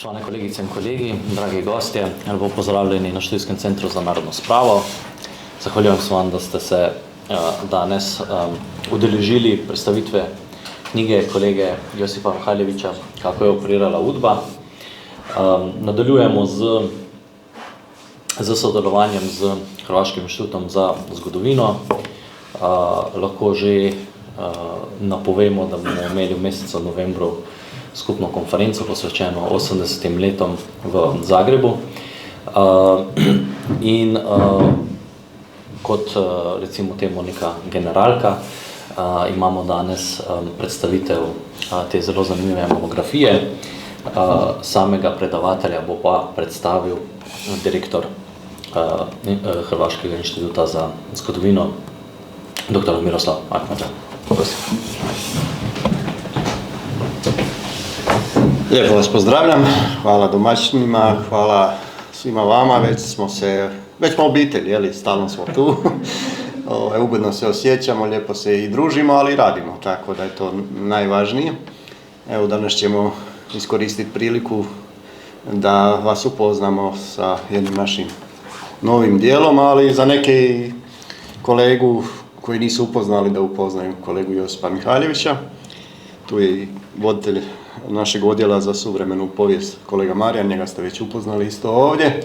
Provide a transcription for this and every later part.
Spoštovane kolegice in kolegi, dragi gostje, lepo pozdravljeni na Študijskem centru za narodno spravo. Zahvaljujem se vam, da ste se danes udeležili predstavitve knjige kolege Josipa Mihaljevića Kako je operirala Udba. Nadaljujemo z sodelovanjem z Hrvaškim inštitutom za zgodovino. Lahko že napovemo, da bomo imeli v mesecu novembru skupno konferenco posvečeno 80 letom v Zagrebu. In kot recimo temu neka generalka imamo danes predstavitev te zelo zanimive monografije. Samega predavatelja bo pa predstavil direktor Hrvaškega inštituta za zgodovino, dr. Miroslav Akmadža. Prosim. Lijepo vas pozdravljam, hvala domaćinima, hvala svima vama, već smo obitelj, jeli, stalno smo tu, ugodno se osjećamo, lijepo se i družimo, ali i radimo, tako da je to najvažnije. Evo, danas ćemo iskoristiti priliku da vas upoznamo sa jednim našim novim dijelom, ali za neke kolegu koji nisu upoznali da upoznaju kolegu Josipa Mihaljevića. Tu je i voditelj našeg odjela za suvremenu povijest kolega Marijan, njega ste već upoznali isto ovdje.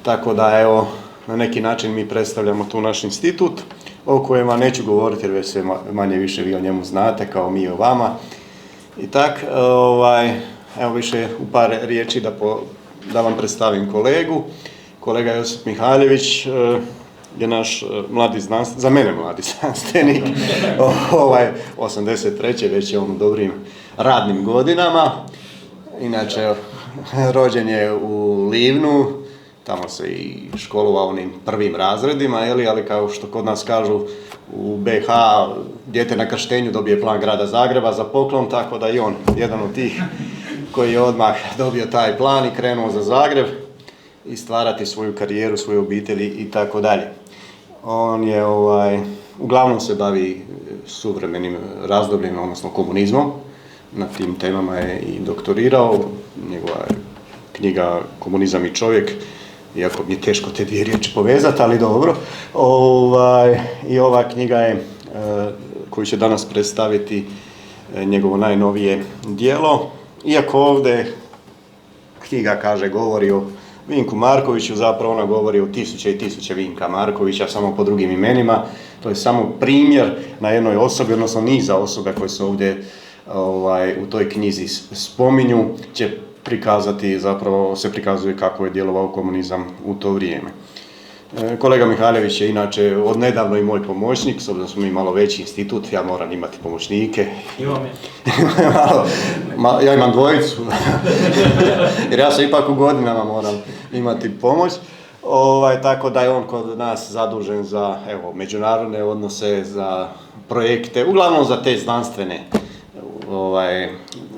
Tako da evo, na neki način mi predstavljamo tu naš institut o kojem vam neću govoriti jer već sve manje više vi o njemu znate kao mi o vama. I tak, evo više u par riječi da vam predstavim kolegu. Kolega Josip Mihaljević je naš mladi znanstvenik, za mene mladi znanstvenik, 83. već je on u dobrim radnim godinama. Inače, rođen je u Livnu, tamo se i školovao onim prvim razredima, ali kao što kod nas kažu u BiH, dijete na krštenju dobije plan grada Zagreba za poklon, tako da i on, jedan od tih koji je odmah dobio taj plan i krenuo za Zagreb i stvarati svoju karijeru, svoje obitelji i tako dalje. On je, uglavnom se bavi suvremenim razdobljem, odnosno komunizmom. Na tim temama je i doktorirao. Njegova knjiga Komunizam i čovjek, iako mi je teško te dvije riječi povezati, ali dobro. I ova knjiga je, koju će danas predstaviti, njegovo najnovije djelo. Iako ovdje knjiga govori o Vinku Markoviću, zapravo ona govori o tisuće i tisuće Vinka Markovića, samo po drugim imenima. To je samo primjer na jednoj osobi, odnosno niza osobe koje se ovdje u toj knjizi spominju, će prikazati, zapravo se prikazuje kako je djelovao komunizam u to vrijeme. Kolega Mihaljević je inače odnedavno i moj pomoćnik, s obzirom da smo mi malo veći institut, ja moram imati pomoćnike. Imam je. Ja imam dvojicu, jer ja se ipak u godinama moram imati pomoć. Tako da je on kod nas zadužen za međunarodne odnose, za projekte, uglavnom za te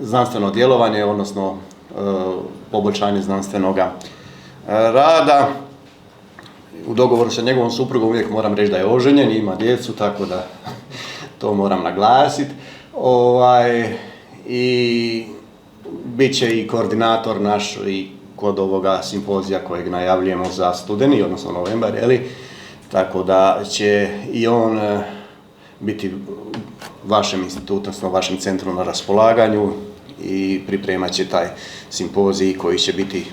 znanstveno djelovanje, odnosno poboljšanje znanstvenog rada. U dogovoru sa njegovom suprugom uvijek moram reći da je oženjen i ima djecu, tako da to moram naglasiti. I bit će i koordinator naš i kod ovoga simpozija kojeg najavljujemo za studeni, odnosno novembar, tako da će i on biti vašem institutu, odnosno vašem centru na raspolaganju i pripremat će taj simpozij koji će biti,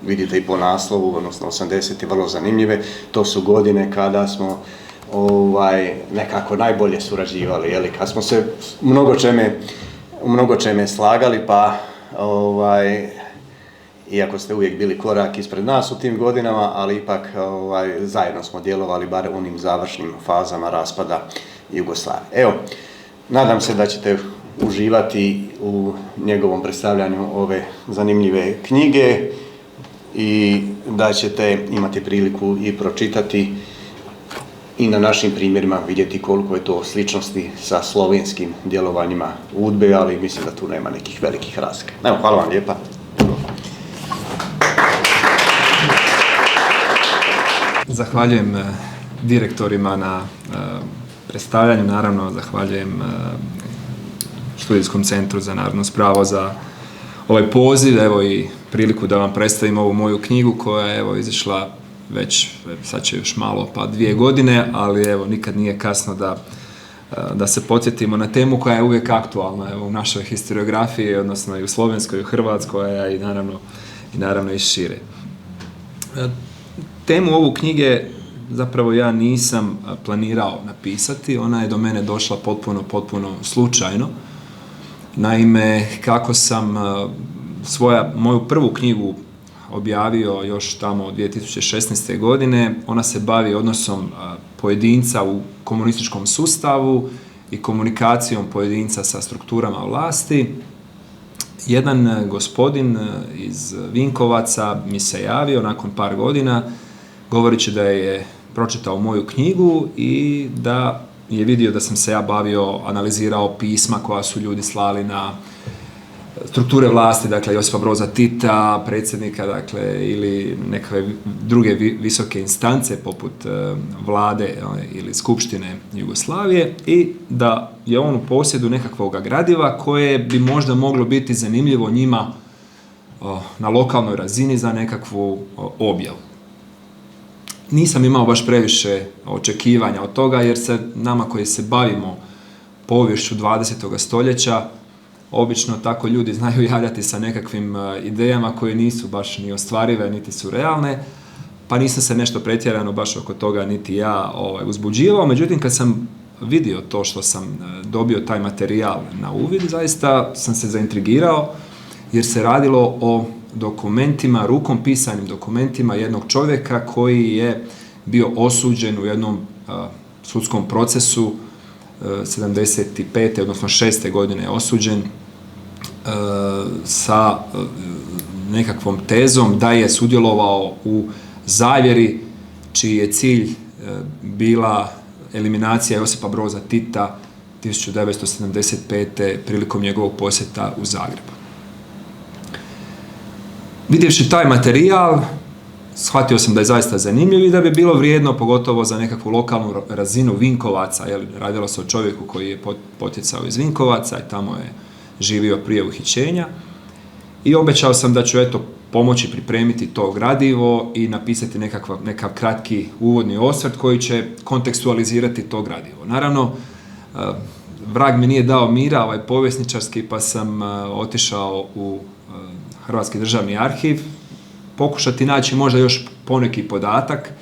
vidite i po naslovu, odnosno 80. vrlo zanimljive. To su godine kada smo nekako najbolje surađivali, kad smo se u mnogo čeme slagali, pa iako ste uvijek bili korak ispred nas u tim godinama, ali ipak zajedno smo djelovali bar u onim završnim fazama raspada Jugoslavije. Evo, nadam se da ćete uživati u njegovom predstavljanju ove zanimljive knjige i da ćete imati priliku i pročitati i na našim primjerima vidjeti koliko je to sličnosti sa slovenskim djelovanjima UDBE, ali mislim da tu nema nekih velikih razlika. Evo, hvala vam lijepa. Zahvaljujem direktorima na predstavljanju, naravno zahvaljujem Študijskom centru za narodno spravo za ovaj poziv, evo i priliku da vam predstavim ovu moju knjigu koja je evo izašla već, sad će još malo, pa 2 godine, ali evo nikad nije kasno da se podsjetimo na temu koja je uvijek aktualna evo, u našoj historiografiji, odnosno i u slovenskoj, i u hrvatskoj, a i naravno i šire. Temu ovu knjige zapravo ja nisam planirao napisati, ona je do mene došla potpuno slučajno. Naime, kako sam moju prvu knjigu objavio još tamo od 2016. godine, ona se bavi odnosom pojedinca u komunističkom sustavu i komunikacijom pojedinca sa strukturama vlasti. Jedan gospodin iz Vinkovaca mi se javio nakon par godina, govoreći da je pročitao moju knjigu i da je vidio da sam se ja bavio, analizirao pisma koja su ljudi slali na strukture vlasti, dakle Josipa Broza Tita, predsjednika, dakle, ili nekakve druge visoke instance poput vlade ili skupštine Jugoslavije, i da je on u posjedu nekakvog gradiva koje bi možda moglo biti zanimljivo njima na lokalnoj razini za nekakvu objavu. Nisam imao baš previše očekivanja od toga, jer se nama koji se bavimo poviješću 20. stoljeća obično tako ljudi znaju javljati sa nekakvim idejama koje nisu baš ni ostvarive, niti su realne, pa nisam se nešto pretjerano baš oko toga niti ja uzbuđivao. Međutim, kad sam vidio to što sam dobio taj materijal na uvid, zaista sam se zaintrigirao, jer se radilo o dokumentima, rukom pisanim dokumentima jednog čovjeka koji je bio osuđen u jednom sudskom procesu 75. odnosno 6. godine je osuđen sa nekakvom tezom da je sudjelovao u zavjeri čiji je cilj bila eliminacija Josipa Broza Tita 1975. prilikom njegovog posjeta u Zagrebu. Vidjevši taj materijal, shvatio sam da je zaista zanimljiv i da bi bilo vrijedno, pogotovo za nekakvu lokalnu razinu Vinkovaca, jer radilo se o čovjeku koji je potjecao iz Vinkovaca i tamo je živio prije uhićenja. I obećao sam da ću pomoći pripremiti to gradivo i napisati nekakav kratki uvodni osvrt koji će kontekstualizirati to gradivo. Naravno, vrag mi nije dao mira, povjesničarski, pa sam otišao u Hrvatski državni arhiv, pokušati naći možda još poneki podatak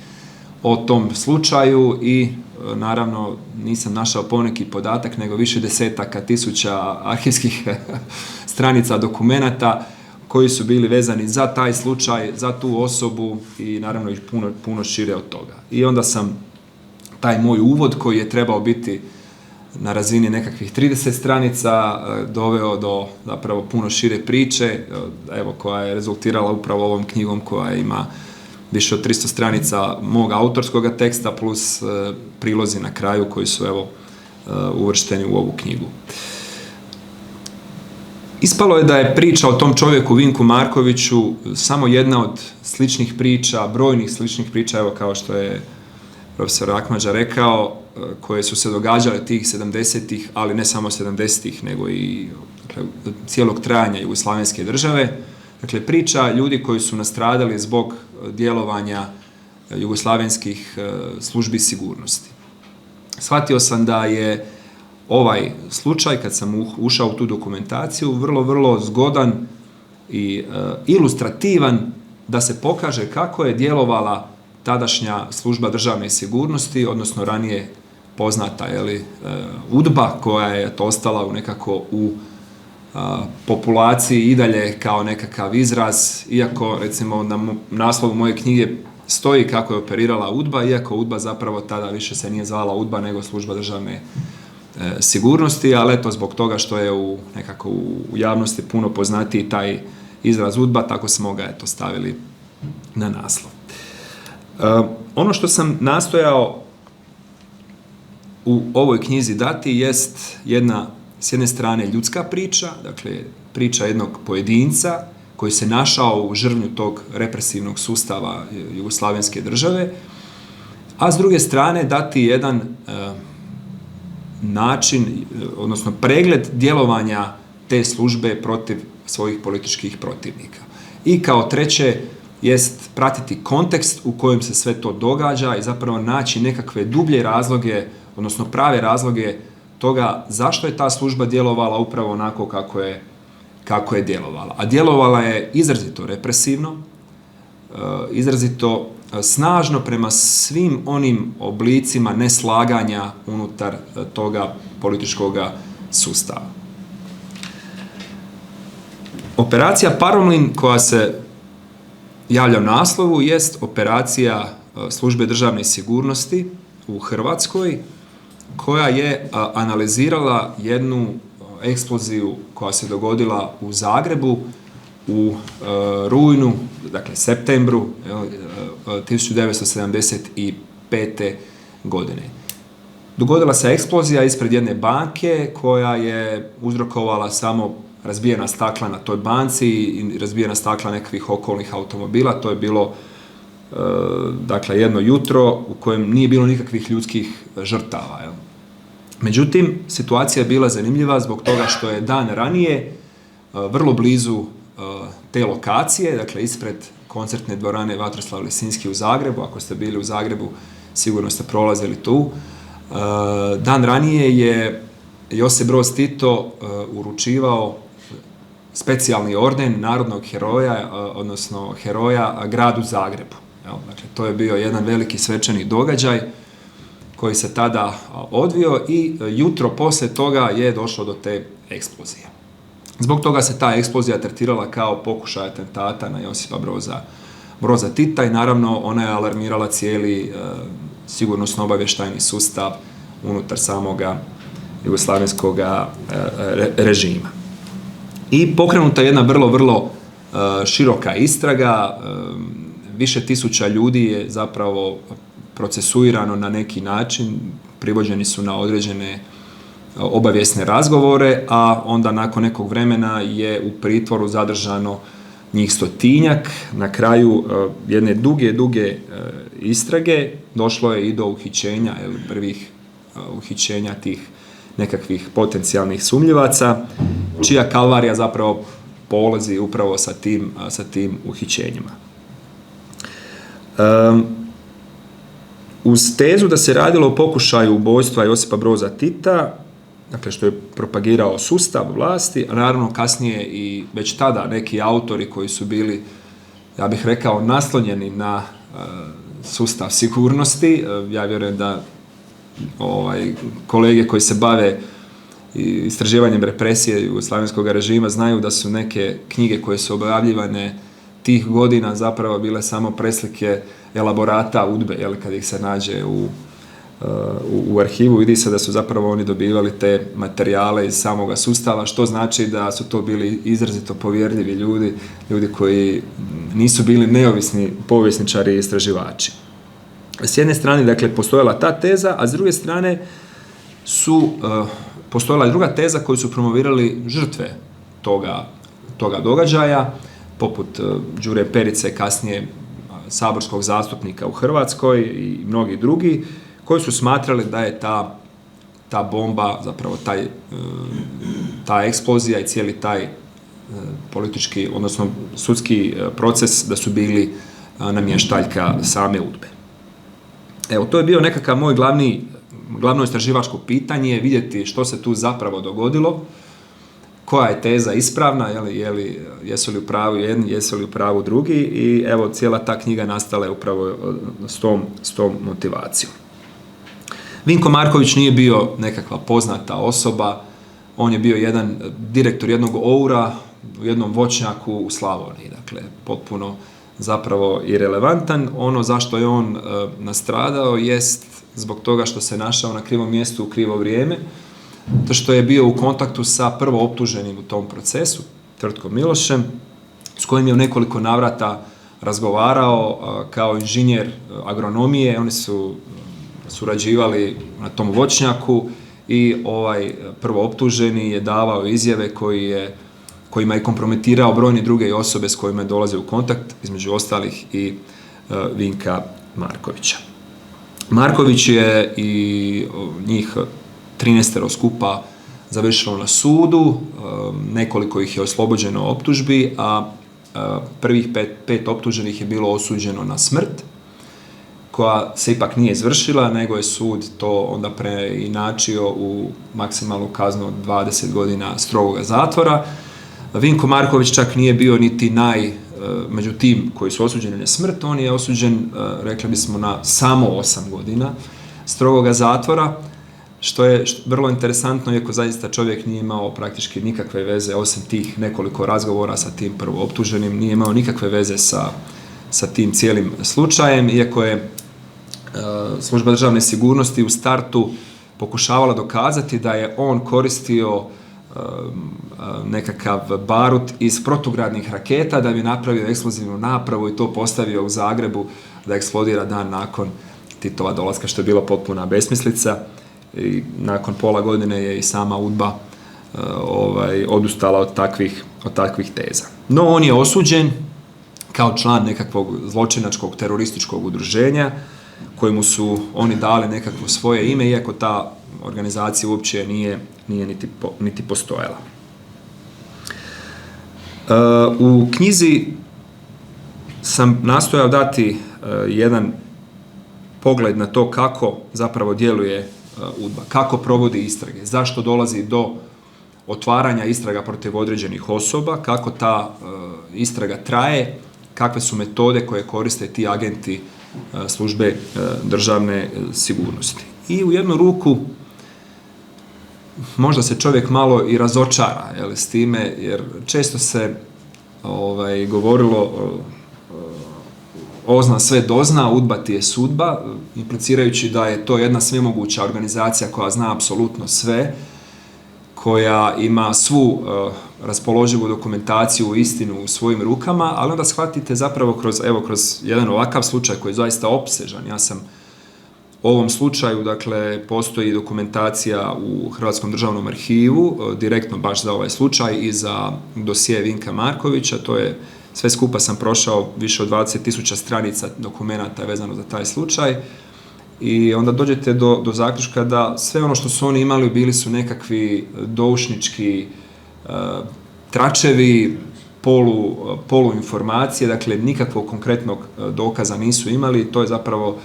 o tom slučaju i naravno nisam našao poneki podatak, nego više desetaka tisuća arhivskih stranica dokumenata koji su bili vezani za taj slučaj, za tu osobu i naravno i puno šire od toga. I onda sam taj moj uvod koji je trebao biti na razini nekakvih 30 stranica doveo do zapravo puno šire priče, koja je rezultirala upravo ovom knjigom koja ima više od 300 stranica mog autorskog teksta plus prilozi na kraju koji su uvršteni u ovu knjigu. Ispalo je da je priča o tom čovjeku Vinku Markoviću samo jedna od sličnih priča, brojnih sličnih priča, kao što je profesor Akmadža rekao, koje su se događale tih 70-ih, ali ne samo 70-ih, nego i cijelog trajanja Jugoslavenske države. Dakle, priča ljudi koji su nastradali zbog djelovanja jugoslavenskih službi sigurnosti. Shvatio sam da je ovaj slučaj, kad sam ušao u tu dokumentaciju, vrlo zgodan i ilustrativan da se pokaže kako je djelovala tadašnja služba državne sigurnosti, odnosno ranije poznata UDBA, koja je ostala nekako u populaciji i dalje kao nekakav izraz, iako recimo na naslovu moje knjige stoji kako je operirala UDBA, iako UDBA zapravo tada više se nije zvala UDBA nego služba državne sigurnosti, ali zbog toga što je nekako u javnosti puno poznatiji taj izraz UDBA, tako smo ga stavili na naslov. Ono što sam nastojao u ovoj knjizi dati jest jedna, s jedne strane, ljudska priča, dakle priča jednog pojedinca koji se našao u žrvnju tog represivnog sustava Jugoslavenske države, a s druge strane dati jedan način, odnosno pregled djelovanja te službe protiv svojih političkih protivnika. I kao treće jest pratiti kontekst u kojem se sve to događa i zapravo naći nekakve dublje razloge, odnosno prave razloge toga zašto je ta služba djelovala upravo onako kako je djelovala. A djelovala je izrazito represivno, izrazito snažno prema svim onim oblicima neslaganja unutar toga političkog sustava. Operacija Paromlin, koja se javlja u naslovu, jest operacija Službe državne sigurnosti u Hrvatskoj, koja je analizirala jednu eksploziju koja se dogodila u Zagrebu u rujnu, dakle septembru 1975. godine. Dogodila se eksplozija ispred jedne banke koja je uzrokovala samo razbijena stakla na toj banci i razbijena stakla nekakvih okolnih automobila. To je bilo dakle jedno jutro u kojem nije bilo nikakvih ljudskih žrtava. Jel? Međutim, situacija je bila zanimljiva zbog toga što je dan ranije vrlo blizu te lokacije, dakle ispred koncertne dvorane Vatroslav Lisinski u Zagrebu. Ako ste bili u Zagrebu, sigurno ste prolazili tu. Dan ranije je Josip Broz Tito uručivao specijalni orden narodnog heroja, odnosno heroja gradu Zagrebu. Dakle, to je bio jedan veliki svečani događaj koji se tada odvio i jutro poslije toga je došlo do te eksplozije. Zbog toga se ta eksplozija tretirala kao pokušaj atentata na Josipa Broza Tita i naravno ona je alarmirala cijeli sigurnosno-obavještajni sustav unutar samoga jugoslavenskog režima. I pokrenuta je jedna vrlo široka istraga, više tisuća ljudi je zapravo procesuirano na neki način, privođeni su na određene obavijesne razgovore, a onda nakon nekog vremena je u pritvoru zadržano njih 100-tinjak. Na kraju jedne duge istrage došlo je i do uhićenja, prvih uhićenja tih nekakvih potencijalnih sumnjivaca, čija kalvarija zapravo polazi upravo sa tim uhićenjima. Uz tezu da se radilo o pokušaju ubojstva Josipa Broza Tita, dakle što je propagirao sustav vlasti, a naravno kasnije i već tada neki autori koji su bili, ja bih rekao, naslonjeni na sustav sigurnosti. Ja vjerujem da kolege koji se bave istraživanjem represije jugoslavenskog režima znaju da su neke knjige koje su objavljivane tih godina zapravo bile samo preslike elaborata UDBE, kad ih se nađe u arhivu, vidi se da su zapravo oni dobivali te materijale iz samoga sustava, što znači da su to bili izrazito povjerljivi ljudi koji nisu bili neovisni povjesničari i istraživači. S jedne strane, dakle, postojala ta teza, a s druge strane postojala je druga teza koju su promovirali žrtve toga događaja, poput Đure Perice, kasnije saborskog zastupnika u Hrvatskoj i mnogi drugi, koji su smatrali da je ta bomba, zapravo ta eksplozija i cijeli taj politički, odnosno sudski proces, da su bili namještaljka same UDBE. Evo, to je bio nekakav moj glavno istraživačko pitanje, vidjeti što se tu zapravo dogodilo, koja je teza ispravna, jesu li u pravu jedni, jesu li u pravu drugi, i evo, cijela ta knjiga nastala je upravo s tom motivacijom. Vinko Marković nije bio nekakva poznata osoba, on je bio jedan direktor jednog OUR-a u jednom voćnjaku u Slavoniji, dakle, potpuno zapravo irelevantan. Ono zašto je on nastradao jest zbog toga što se našao na krivom mjestu u krivo vrijeme, to što je bio u kontaktu sa prvo optuženim u tom procesu, Tvrtkom Milošem, s kojim je u nekoliko navrata razgovarao kao inženjer agronomije. Oni su surađivali na tom voćnjaku i ovaj prvo optuženi je davao izjave kojima je kompromitirao brojne druge osobe s kojima je dolazio u kontakt, između ostalih i Vinka Markovića. Marković je i njih 13 skupa završilo na sudu, nekoliko ih je oslobođeno optužbi, a prvih pet optuženih je bilo osuđeno na smrt, koja se ipak nije izvršila, nego je sud to onda preinačio u maksimalnu kaznu od 20 godina strogoga zatvora. Vinko Marković čak nije bio niti među tim koji su osuđeni na smrt, on je osuđen, rekli bismo, na samo 8 godina strogoga zatvora, što je vrlo interesantno, iako zaista čovjek nije imao praktički nikakve veze, osim tih nekoliko razgovora sa tim prvooptuženim, nije imao nikakve veze sa tim cijelim slučajem, iako je Služba državne sigurnosti u startu pokušavala dokazati da je on koristio nekakav barut iz protugradnih raketa da bi napravio eksplozivnu napravu i to postavio u Zagrebu da eksplodira dan nakon Titova dolaska, što je bila potpuna besmislica. I nakon pola godine je i sama UDBA odustala od takvih teza. No, on je osuđen kao član nekakvog zločinačkog terorističkog udruženja kojemu su oni dali nekakvo svoje ime, iako ta organizacija uopće nije niti postojala. U knjizi sam nastojao dati jedan pogled na to kako zapravo djeluje UDBA, kako provodi istrage, zašto dolazi do otvaranja istraga protiv određenih osoba, kako ta istraga traje, kakve su metode koje koriste ti agenti službe državne sigurnosti. I u jednu ruku možda se čovjek malo i razočara s time, jer često se govorilo ozna sve dozna, UDBA ti je sudba, implicirajući da je to jedna svemoguća organizacija koja zna apsolutno sve, koja ima svu raspoloživu dokumentaciju, istinu u svojim rukama, ali onda shvatite zapravo kroz jedan ovakav slučaj koji je zaista opsežan. Ja sam u ovom slučaju, dakle, postoji dokumentacija u Hrvatskom državnom arhivu, direktno baš za ovaj slučaj i za dosije Vinka Markovića, to je sve skupa sam prošao više od 20.000 stranica dokumenata vezano za taj slučaj i onda dođete do zaključka da sve ono što su oni imali bili su nekakvi doušnički tračevi, poluinformacije, dakle nikakvog konkretnog dokaza nisu imali. To je zapravo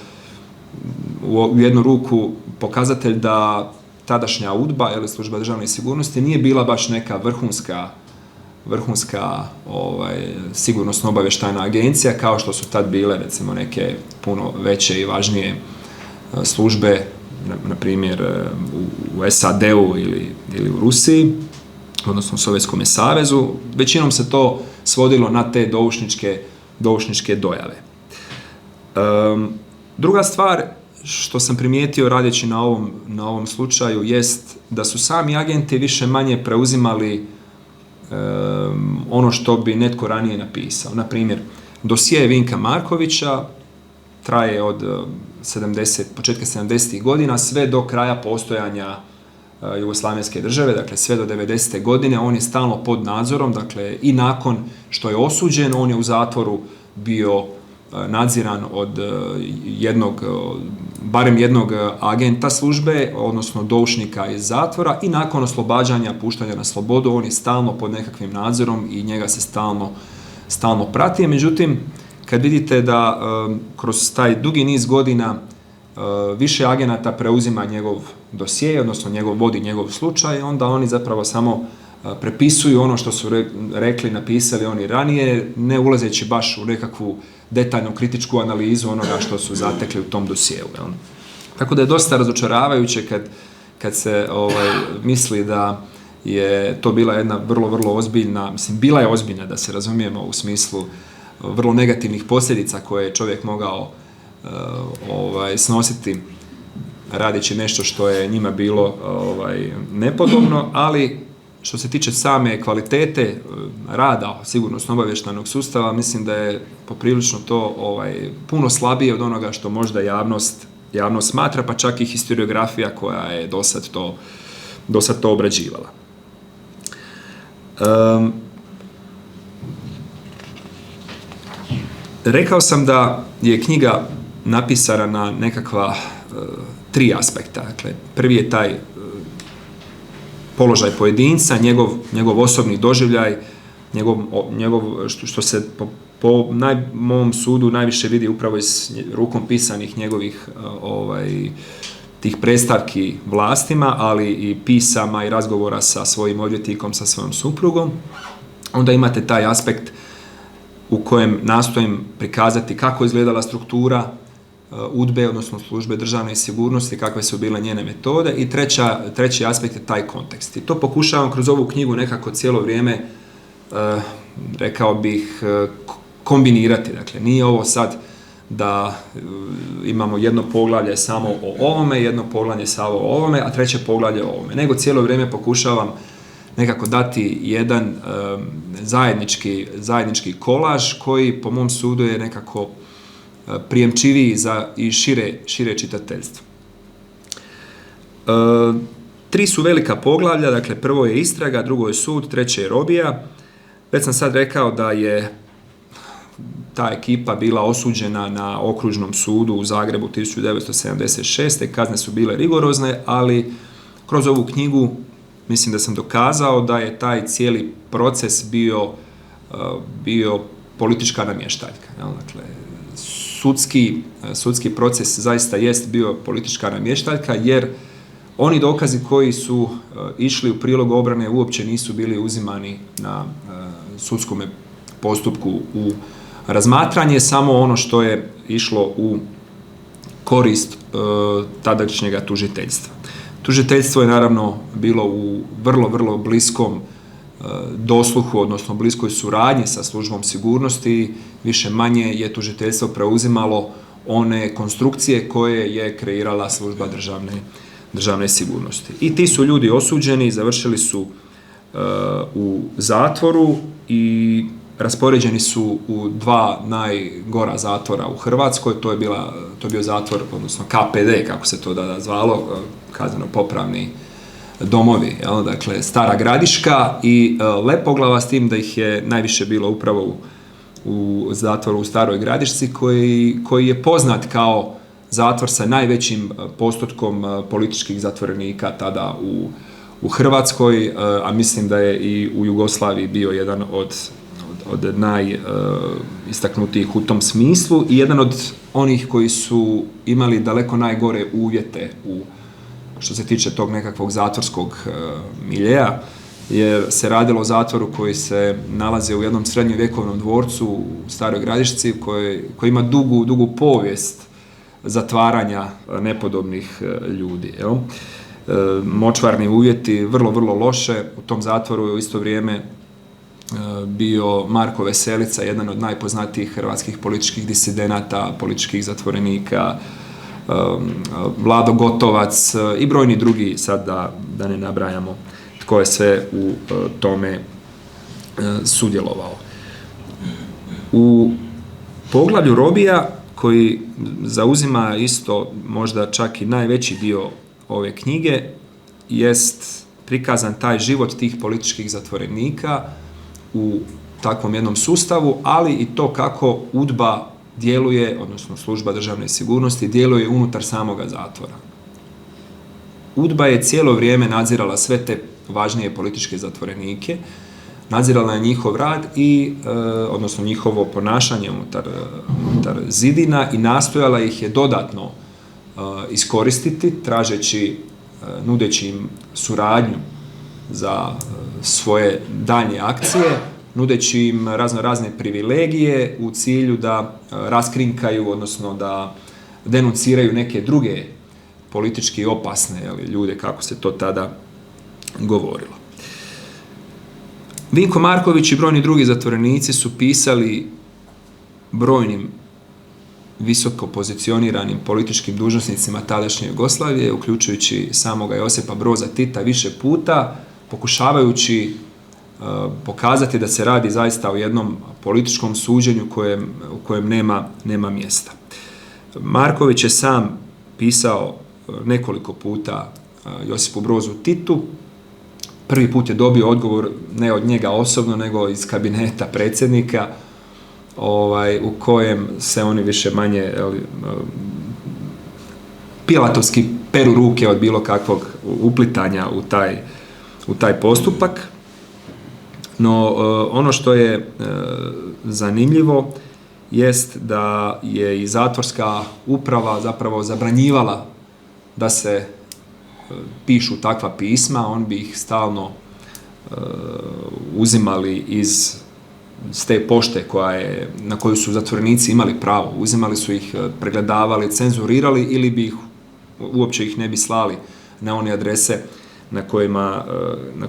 u jednu ruku pokazatelj da tadašnja UDBA, ili Služba državne sigurnosti, nije bila baš neka vrhunska sigurnosno obavještajna agencija kao što su tad bile recimo neke puno veće i važnije službe, na primjer u SAD-u ili u Rusiji, odnosno u Sovjetskom savezu. Većinom se to svodilo na te doušničke dojave. Druga stvar što sam primijetio radeći na ovom slučaju jest da su sami agenti više manje preuzimali ono što bi netko ranije napisao. Na primjer, dosije Vinka Markovića traje od početka 70. godina sve do kraja postojanja Jugoslavenske države, dakle sve do 90. godine, on je stalno pod nadzorom, dakle i nakon što je osuđen, on je u zatvoru bio nadziran od barem jednog agenta službe, odnosno doušnika iz zatvora, i nakon oslobađanja, puštanja na slobodu, on je stalno pod nekakvim nadzorom i njega se stalno prati. Međutim, kad vidite da kroz taj dugi niz godina više agenata preuzima njegov dosje, odnosno vodi njegov slučaj, onda oni zapravo samo prepisuju ono što su rekli, napisali oni ranije, ne ulazeći baš u nekakvu detaljnu kritičku analizu onoga što su zatekli u tom dosjeu. Tako da je dosta razočaravajuće kad se misli da je to bila jedna vrlo, vrlo ozbiljna, bila je ozbiljna, da se razumijemo, u smislu vrlo negativnih posljedica koje je čovjek mogao snositi radeći nešto što je njima bilo nepodobno, ali što se tiče same kvalitete rada sigurnosno-obavještajnog sustava, mislim da je poprilično to puno slabije od onoga što možda javnost smatra, pa čak i historiografija koja je dosad to obrađivala. Rekao sam da je knjiga napisana na nekakva 3 aspekta. Dakle, prvi je taj položaj pojedinca, njegov osobni doživljaj, njegov što se po mom sudu najviše vidi upravo iz rukom pisanih njegovih tih predstavki vlastima, ali i pisama i razgovora sa svojim odvjetnikom, sa svojom suprugom. Onda imate taj aspekt u kojem nastojim prikazati kako je izgledala struktura UDBE, odnosno službe državne sigurnosti, kakve su bile njene metode, i treći aspekt je taj kontekst. I to pokušavam kroz ovu knjigu nekako cijelo vrijeme, rekao bih, kombinirati. Dakle, nije ovo sad da imamo jedno poglavlje samo o ovome, jedno poglavlje samo o ovome, a treće poglavlje o ovome. Nego cijelo vrijeme pokušavam nekako dati jedan zajednički kolaž koji po mom sudu je nekako prijemčiviji za i šire čitateljstvo. 3 su velika poglavlja, dakle prvo je istraga, drugo je sud, treće je robija. Već sam sad rekao da je ta ekipa bila osuđena na okružnom sudu u Zagrebu 1976. Kazne su bile rigorozne, ali kroz ovu knjigu mislim da sam dokazao da je taj cijeli proces bio politička namještaljka. Dakle, sudski proces zaista jest bio politička namještaljka, jer oni dokazi koji su išli u prilog obrane uopće nisu bili uzimani na sudskom postupku u razmatranje, samo ono što je išlo u korist tadašnjega tužiteljstva. Tužiteljstvo je naravno bilo u vrlo, vrlo bliskom dosluhu, odnosno bliskoj suradnji sa službom sigurnosti. Više manje je tužiteljstvo preuzimalo one konstrukcije koje je kreirala služba državne sigurnosti. I ti su ljudi osuđeni, završili su u zatvoru i raspoređeni su u 2 najgora zatvora u Hrvatskoj. To je bio zatvor, odnosno KPD, kako se to tada zvalo, kazneno-popravni domovi, dakle Stara Gradiška i Lepoglava, s tim da ih je najviše bilo upravo u zatvoru u Staroj Gradišci, koji je poznat kao zatvor sa najvećim postotkom političkih zatvorenika tada u Hrvatskoj, a mislim da je i u Jugoslaviji bio jedan od najistaknutijih u tom smislu i jedan od onih koji su imali daleko najgore uvjete što se tiče tog nekakvog zatvorskog miljeja, jer se radilo o zatvoru koji se nalazi u jednom srednjovjekovnom dvorcu u Staroj Gradišci koji ima dugu povijest zatvaranja nepodobnih ljudi. Močvarni uvjeti, vrlo, vrlo loše. U tom zatvoru je u isto vrijeme bio Marko Veselica, jedan od najpoznatijih hrvatskih političkih disidenata, političkih zatvorenika, Vlado Gotovac i brojni drugi, sad da ne nabrajamo tko je sve u tome sudjelovao. U poglavlju robija, koji zauzima isto možda čak i najveći dio ove knjige, jest prikazan taj život tih političkih zatvorenika u takvom jednom sustavu, ali i to kako UDBA djeluje, odnosno služba državne sigurnosti djeluje unutar samoga zatvora. UDBA je cijelo vrijeme nadzirala sve te važnije političke zatvorenike, nadzirala je njihov rad odnosno njihovo ponašanje unutar zidina i nastojala ih je dodatno iskoristiti, nudeći im suradnju za svoje daljnje akcije, nudeći im razne privilegije u cilju da raskrinkaju, odnosno da denunciraju neke druge politički opasne ljude, kako se to tada govorilo. Vinko Marković i brojni drugi zatvorenici su pisali brojnim visoko pozicioniranim političkim dužnosnicima tadašnje Jugoslavije, uključujući samoga Josipa Broza Tita više puta, pokušavajući pokazati da se radi zaista o jednom političkom suđenju u kojem nema mjesta. Marković je sam pisao nekoliko puta Josipu Brozu Titu. Prvi put je dobio odgovor ne od njega osobno, nego iz kabineta predsjednika, u kojem se oni više manje pilatovski peru ruke od bilo kakvog uplitanja u taj postupak. No, ono što je zanimljivo jest da je i zatvorska uprava zapravo zabranjivala da se pišu takva pisma, on bi ih stalno uzimali iz te pošte na koju su zatvorenici imali pravo. Uzimali su ih, pregledavali, cenzurirali ili bi uopće ih ne bi slali na one adrese na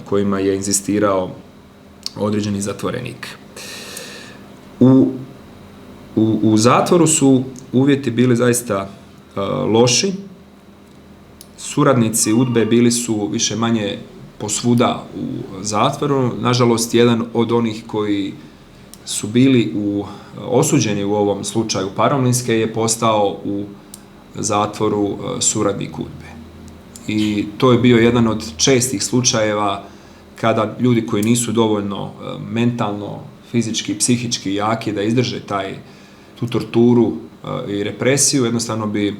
kojima je inzistirao određeni zatvorenik. U zatvoru su uvjeti bili zaista loši. Suradnici UDBE bili su više manje posvuda u zatvoru. Nažalost, jedan od onih koji su bili osuđeni u ovom slučaju Paromlinske je postao u zatvoru suradnik UDBE. I to je bio jedan od čestih slučajeva kada ljudi koji nisu dovoljno mentalno, fizički, psihički jaki da izdrže tu torturu i represiju, jednostavno bi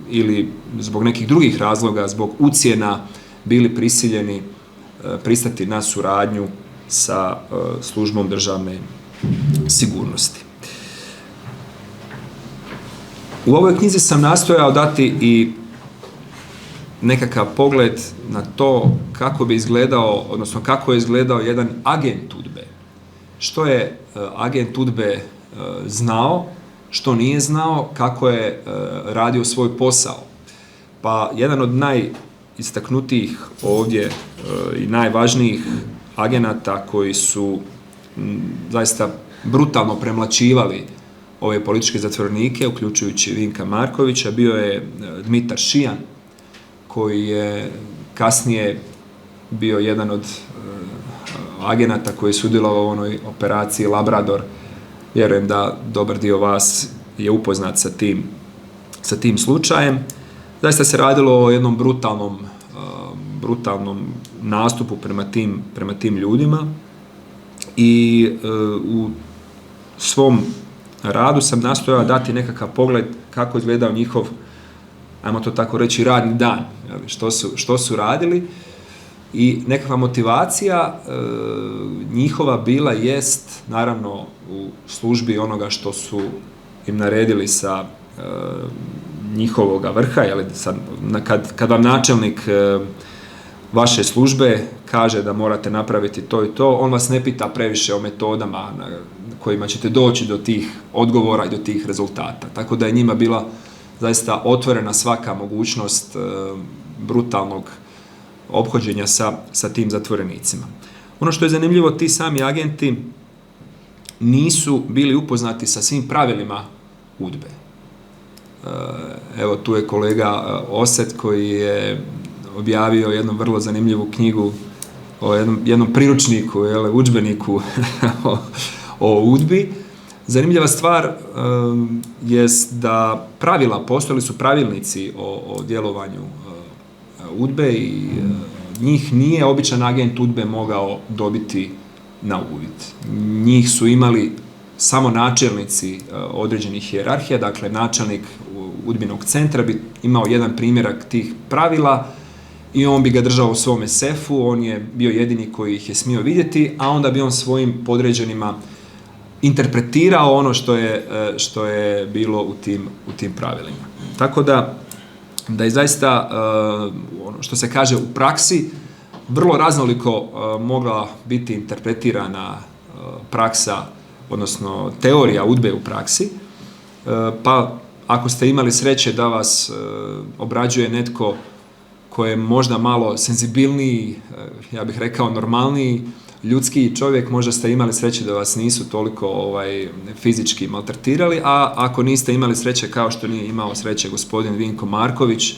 ili zbog nekih drugih razloga, zbog ucjena, bili prisiljeni pristati na suradnju sa službom državne sigurnosti. U ovoj knjizi sam nastojao dati i nekakav pogled na to kako bi izgledao, odnosno kako je izgledao jedan agent UDBE. Što je agent UDBE znao, što nije znao, kako je radio svoj posao. Pa jedan od najistaknutijih ovdje i najvažnijih agenata koji su zaista brutalno premlaćivali ove političke zatvorenike, uključujući Vinka Markovića, bio je Dmitar Šijan, koji je kasnije bio jedan od agenata koji je sudjelovao u onoj operaciji Labrador. Vjerujem da dobar dio vas je upoznat sa tim slučajem. Zaista se radilo o jednom brutalnom nastupu prema tim ljudima i u svom radu sam nastojao dati nekakav pogled kako je izgledao njihov, ajmo to tako reći, radni dan, što su radili i nekakva motivacija njihova bila jest naravno u službi onoga što su im naredili sa njihovoga vrha, kad vam načelnik vaše službe kaže da morate napraviti to i to, on vas ne pita previše o metodama kojima ćete doći do tih odgovora i do tih rezultata. Tako da je njima bila zaista otvorena svaka mogućnost brutalnog ophođenja sa tim zatvorenicima. Ono što je zanimljivo, ti sami agenti nisu bili upoznati sa svim pravilima UDBE. Evo, tu je kolega Oset koji je objavio jednu vrlo zanimljivu knjigu o jednom priručniku, udžbeniku o UDBI. Zanimljiva stvar jest da postojali su pravilnici o djelovanju UDBE i njih nije običan agent UDBE mogao dobiti na uvid. Njih su imali samo načelnici određenih hijerarhija, dakle načelnik UDBInog centra bi imao jedan primjerak tih pravila i on bi ga držao u svome sefu, on je bio jedini koji ih je smio vidjeti, a onda bi on svojim podređenima interpretirao ono što je bilo u tim pravilima. Tako da je zaista, ono što se kaže u praksi, vrlo raznoliko mogla biti interpretirana praksa, odnosno teorija UDBE u praksi, pa ako ste imali sreće da vas obrađuje netko koji je možda malo senzibilniji, ja bih rekao normalniji, ljudski čovjek, možda ste imali sreće da vas nisu toliko fizički maltretirali, a ako niste imali sreće kao što nije imao sreće gospodin Vinko Marković,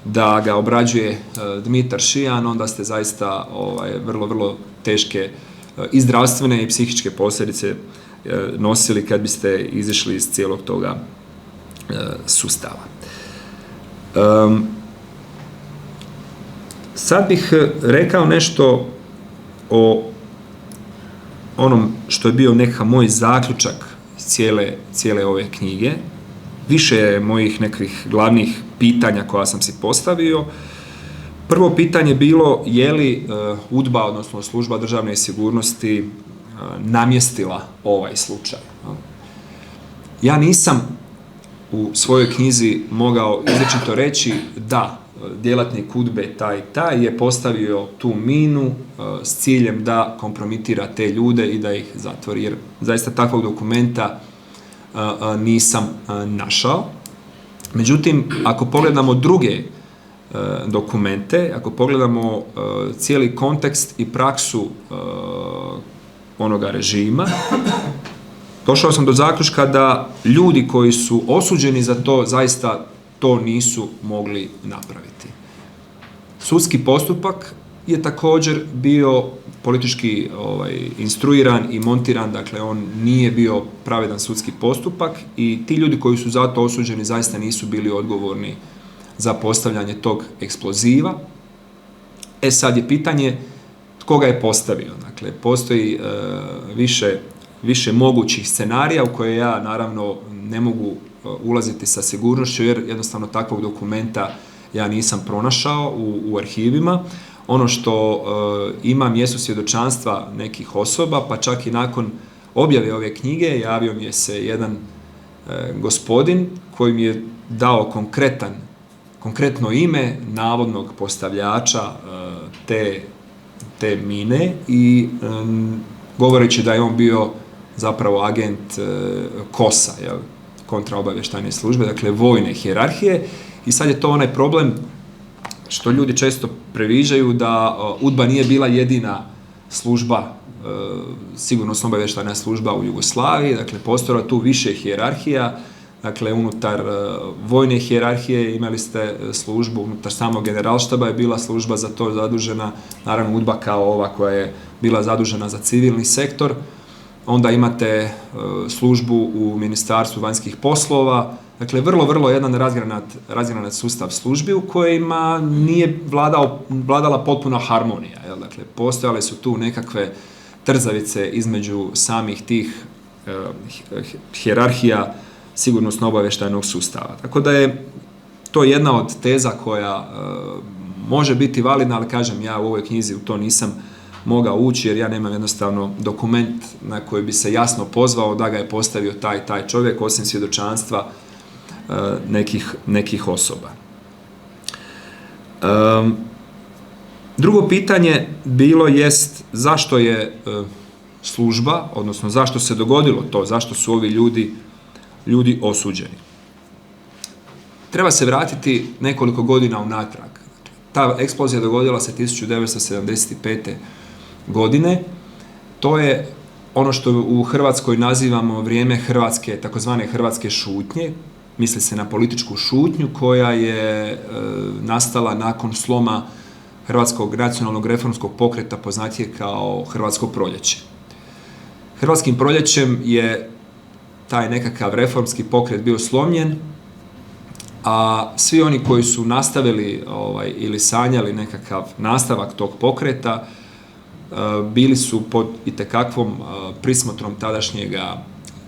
da ga obrađuje Dmitar Šijan, onda ste zaista vrlo, vrlo teške i zdravstvene i psihičke posljedice nosili kad biste izišli iz cijelog toga sustava. Sad bih rekao nešto o onom što je bio nekakav moj zaključak cijele ove knjige. Više je mojih nekih glavnih pitanja koja sam si postavio Prvo pitanje bilo je li UDBA, odnosno služba državne sigurnosti, namjestila ovaj slučaj. Ja nisam u svojoj knjizi mogao izričito reći da djelatnik UDBE taj je postavio tu minu s ciljem da kompromitira te ljude i da ih zatvori, jer zaista takvog dokumenta nisam našao. Međutim, ako pogledamo druge dokumente, ako pogledamo cijeli kontekst i praksu onoga režima, došao sam do zaključka da ljudi koji su osuđeni za to zaista to nisu mogli napraviti. Sudski postupak je također bio politički instruiran i montiran, dakle on nije bio pravedan sudski postupak i ti ljudi koji su za to osuđeni zaista nisu bili odgovorni za postavljanje tog eksploziva. Sad je pitanje tko ga je postavio. Dakle, postoji više mogućih scenarija u koje ja naravno ne mogu ulaziti sa sigurnošću jer jednostavno takvog dokumenta ja nisam pronašao u arhivima. Ono što ima mjesto svjedočanstva nekih osoba, pa čak i nakon objave ove knjige javio mi je se jedan gospodin koji mi je dao konkretno ime navodnog postavljača te mine i govoreći da je on bio zapravo agent KOS-a, kontraobavještajne službe, dakle vojne hijerarhije. I sad je to onaj problem što ljudi često previđaju da UDBA nije bila jedina služba, sigurnosno-obavještajna služba u Jugoslaviji, dakle postojala tu više hijerarhija, dakle unutar vojne hijerarhije imali ste službu, unutar samog generalštaba je bila služba za to zadužena, naravno UDBA kao ova koja je bila zadužena za civilni sektor, onda imate službu u Ministarstvu vanjskih poslova, dakle vrlo jedan razgranat sustav službi u kojima nije vladala potpuna harmonija. Dakle, postojale su tu nekakve trzavice između samih tih hijerarhija sigurnosno-obavještajnog sustava. Tako da je to jedna od teza koja može biti validna, ali kažem, ja u ovoj knjizi u to nisam mogao ući jer ja nemam jednostavno dokument na koji bi se jasno pozvao da ga je postavio taj čovjek, osim svjedočanstva nekih osoba. Drugo pitanje bilo jest zašto je služba, odnosno zašto se dogodilo to, zašto su ovi ljudi osuđeni. Treba se vratiti nekoliko godina unatrag. Ta eksplozija dogodila se 1975. godine. To je ono što u Hrvatskoj nazivamo vrijeme Hrvatske, takozvane Hrvatske šutnje. Misli se na političku šutnju koja je nastala nakon sloma Hrvatskog nacionalnog reformskog pokreta, poznatije kao Hrvatsko proljeće. Hrvatskim proljećem je taj nekakav reformski pokret bio slomljen, a svi oni koji su nastavili ili sanjali nekakav nastavak tog pokreta bili su pod itekakvom prismotrom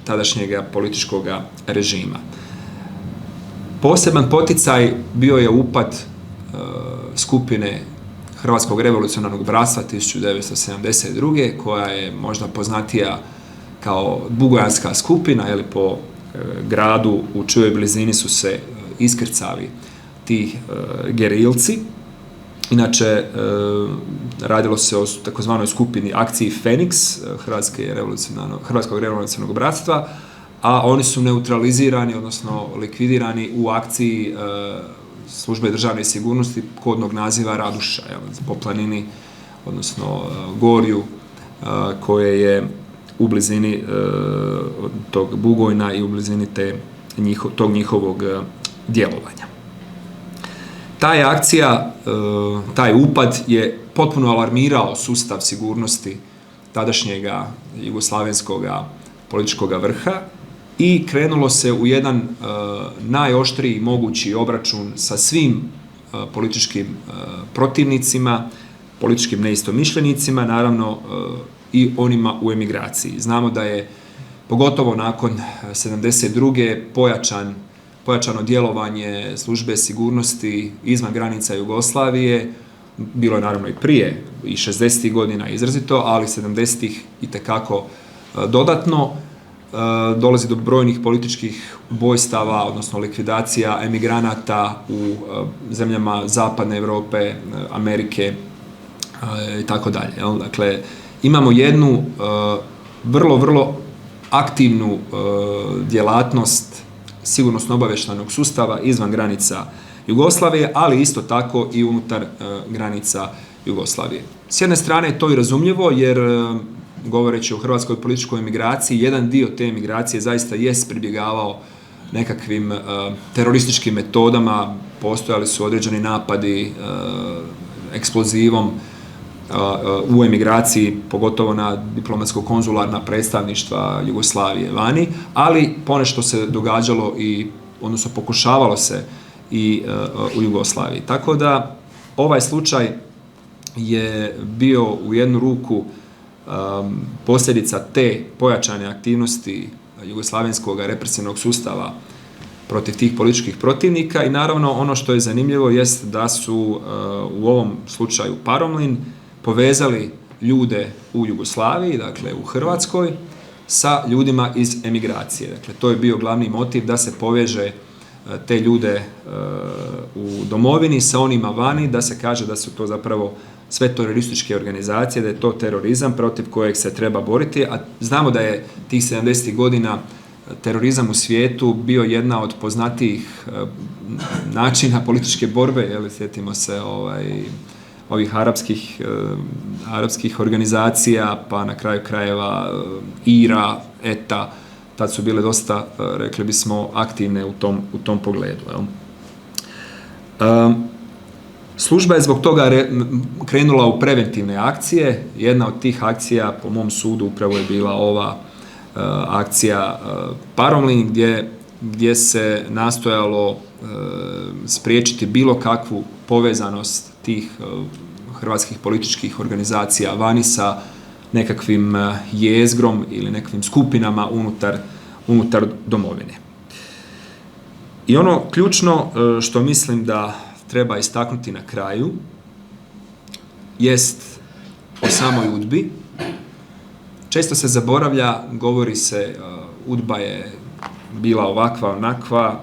tadašnjega političkog režima. Poseban poticaj bio je upad skupine Hrvatskog revolucionarnog bratstva 1972. koja je možda poznatija kao Bugojanska skupina, po gradu u čijoj blizini su se iskrcali ti gerilci. Inače, radilo se o takozvanoj skupini akciji Feniks Hrvatskog revolucionarnog bratstva, a oni su neutralizirani, odnosno likvidirani u akciji službe državne sigurnosti kodnog naziva Raduša, po planini, odnosno gorju koje je u blizini tog Bugojna i u blizini tog njihovog djelovanja. Ta je akcija, taj upad je potpuno alarmirao sustav sigurnosti tadašnjega jugoslavenskog političkog vrha i krenulo se u jedan najoštriji mogući obračun sa svim političkim protivnicima, političkim neistomišljenicima, naravno i onima u emigraciji. Znamo da je pogotovo nakon 1972. pojačano djelovanje službe sigurnosti izvan granica Jugoslavije bilo je naravno i prije, i 60. godina izrazito, ali 70. itekako dodatno. Dolazi do brojnih političkih ubojstava, odnosno likvidacija emigranata u zemljama Zapadne Europe, Amerike i tako dalje. Dakle, imamo jednu vrlo, vrlo aktivnu djelatnost sigurnosno-obavještajnog sustava izvan granica Jugoslavije, ali isto tako i unutar granica Jugoslavije. S jedne strane je to i razumljivo, jer govoreći o hrvatskoj političkoj emigraciji, jedan dio te emigracije zaista jest pribjegavao nekakvim terorističkim metodama, postojali su određeni napadi eksplozivom u emigraciji, pogotovo na diplomatsko-konzularna predstavništva Jugoslavije vani, ali ponešto se događalo odnosno pokušavalo se i u Jugoslaviji. Tako da ovaj slučaj je bio u jednu ruku posljedica te pojačane aktivnosti jugoslavenskog represivnog sustava protiv tih političkih protivnika i naravno ono što je zanimljivo jest da su u ovom slučaju Paromlin povezali ljude u Jugoslaviji, dakle u Hrvatskoj, sa ljudima iz emigracije. Dakle, to je bio glavni motiv da se poveže te ljude u domovini sa onima vani, da se kaže da su to zapravo sve terorističke organizacije, da je to terorizam protiv kojeg se treba boriti, a znamo da je tih 70. godina terorizam u svijetu bio jedna od poznatijih načina političke borbe, sjetimo se ovih arapskih organizacija, pa na kraju krajeva IRA, ETA, tad su bile dosta, rekli bismo, aktivne u tom pogledu. Služba je zbog toga krenula u preventivne akcije. Jedna od tih akcija, po mom sudu, upravo je bila ova akcija Paromlin, gdje se nastojalo spriječiti bilo kakvu povezanost tih hrvatskih političkih organizacija vani sa nekakvim jezgrom ili nekakvim skupinama unutar domovine. I ono ključno što mislim da treba istaknuti na kraju jest o samoj UDBI. Često se zaboravlja, govori se UDBA je bila ovakva, onakva,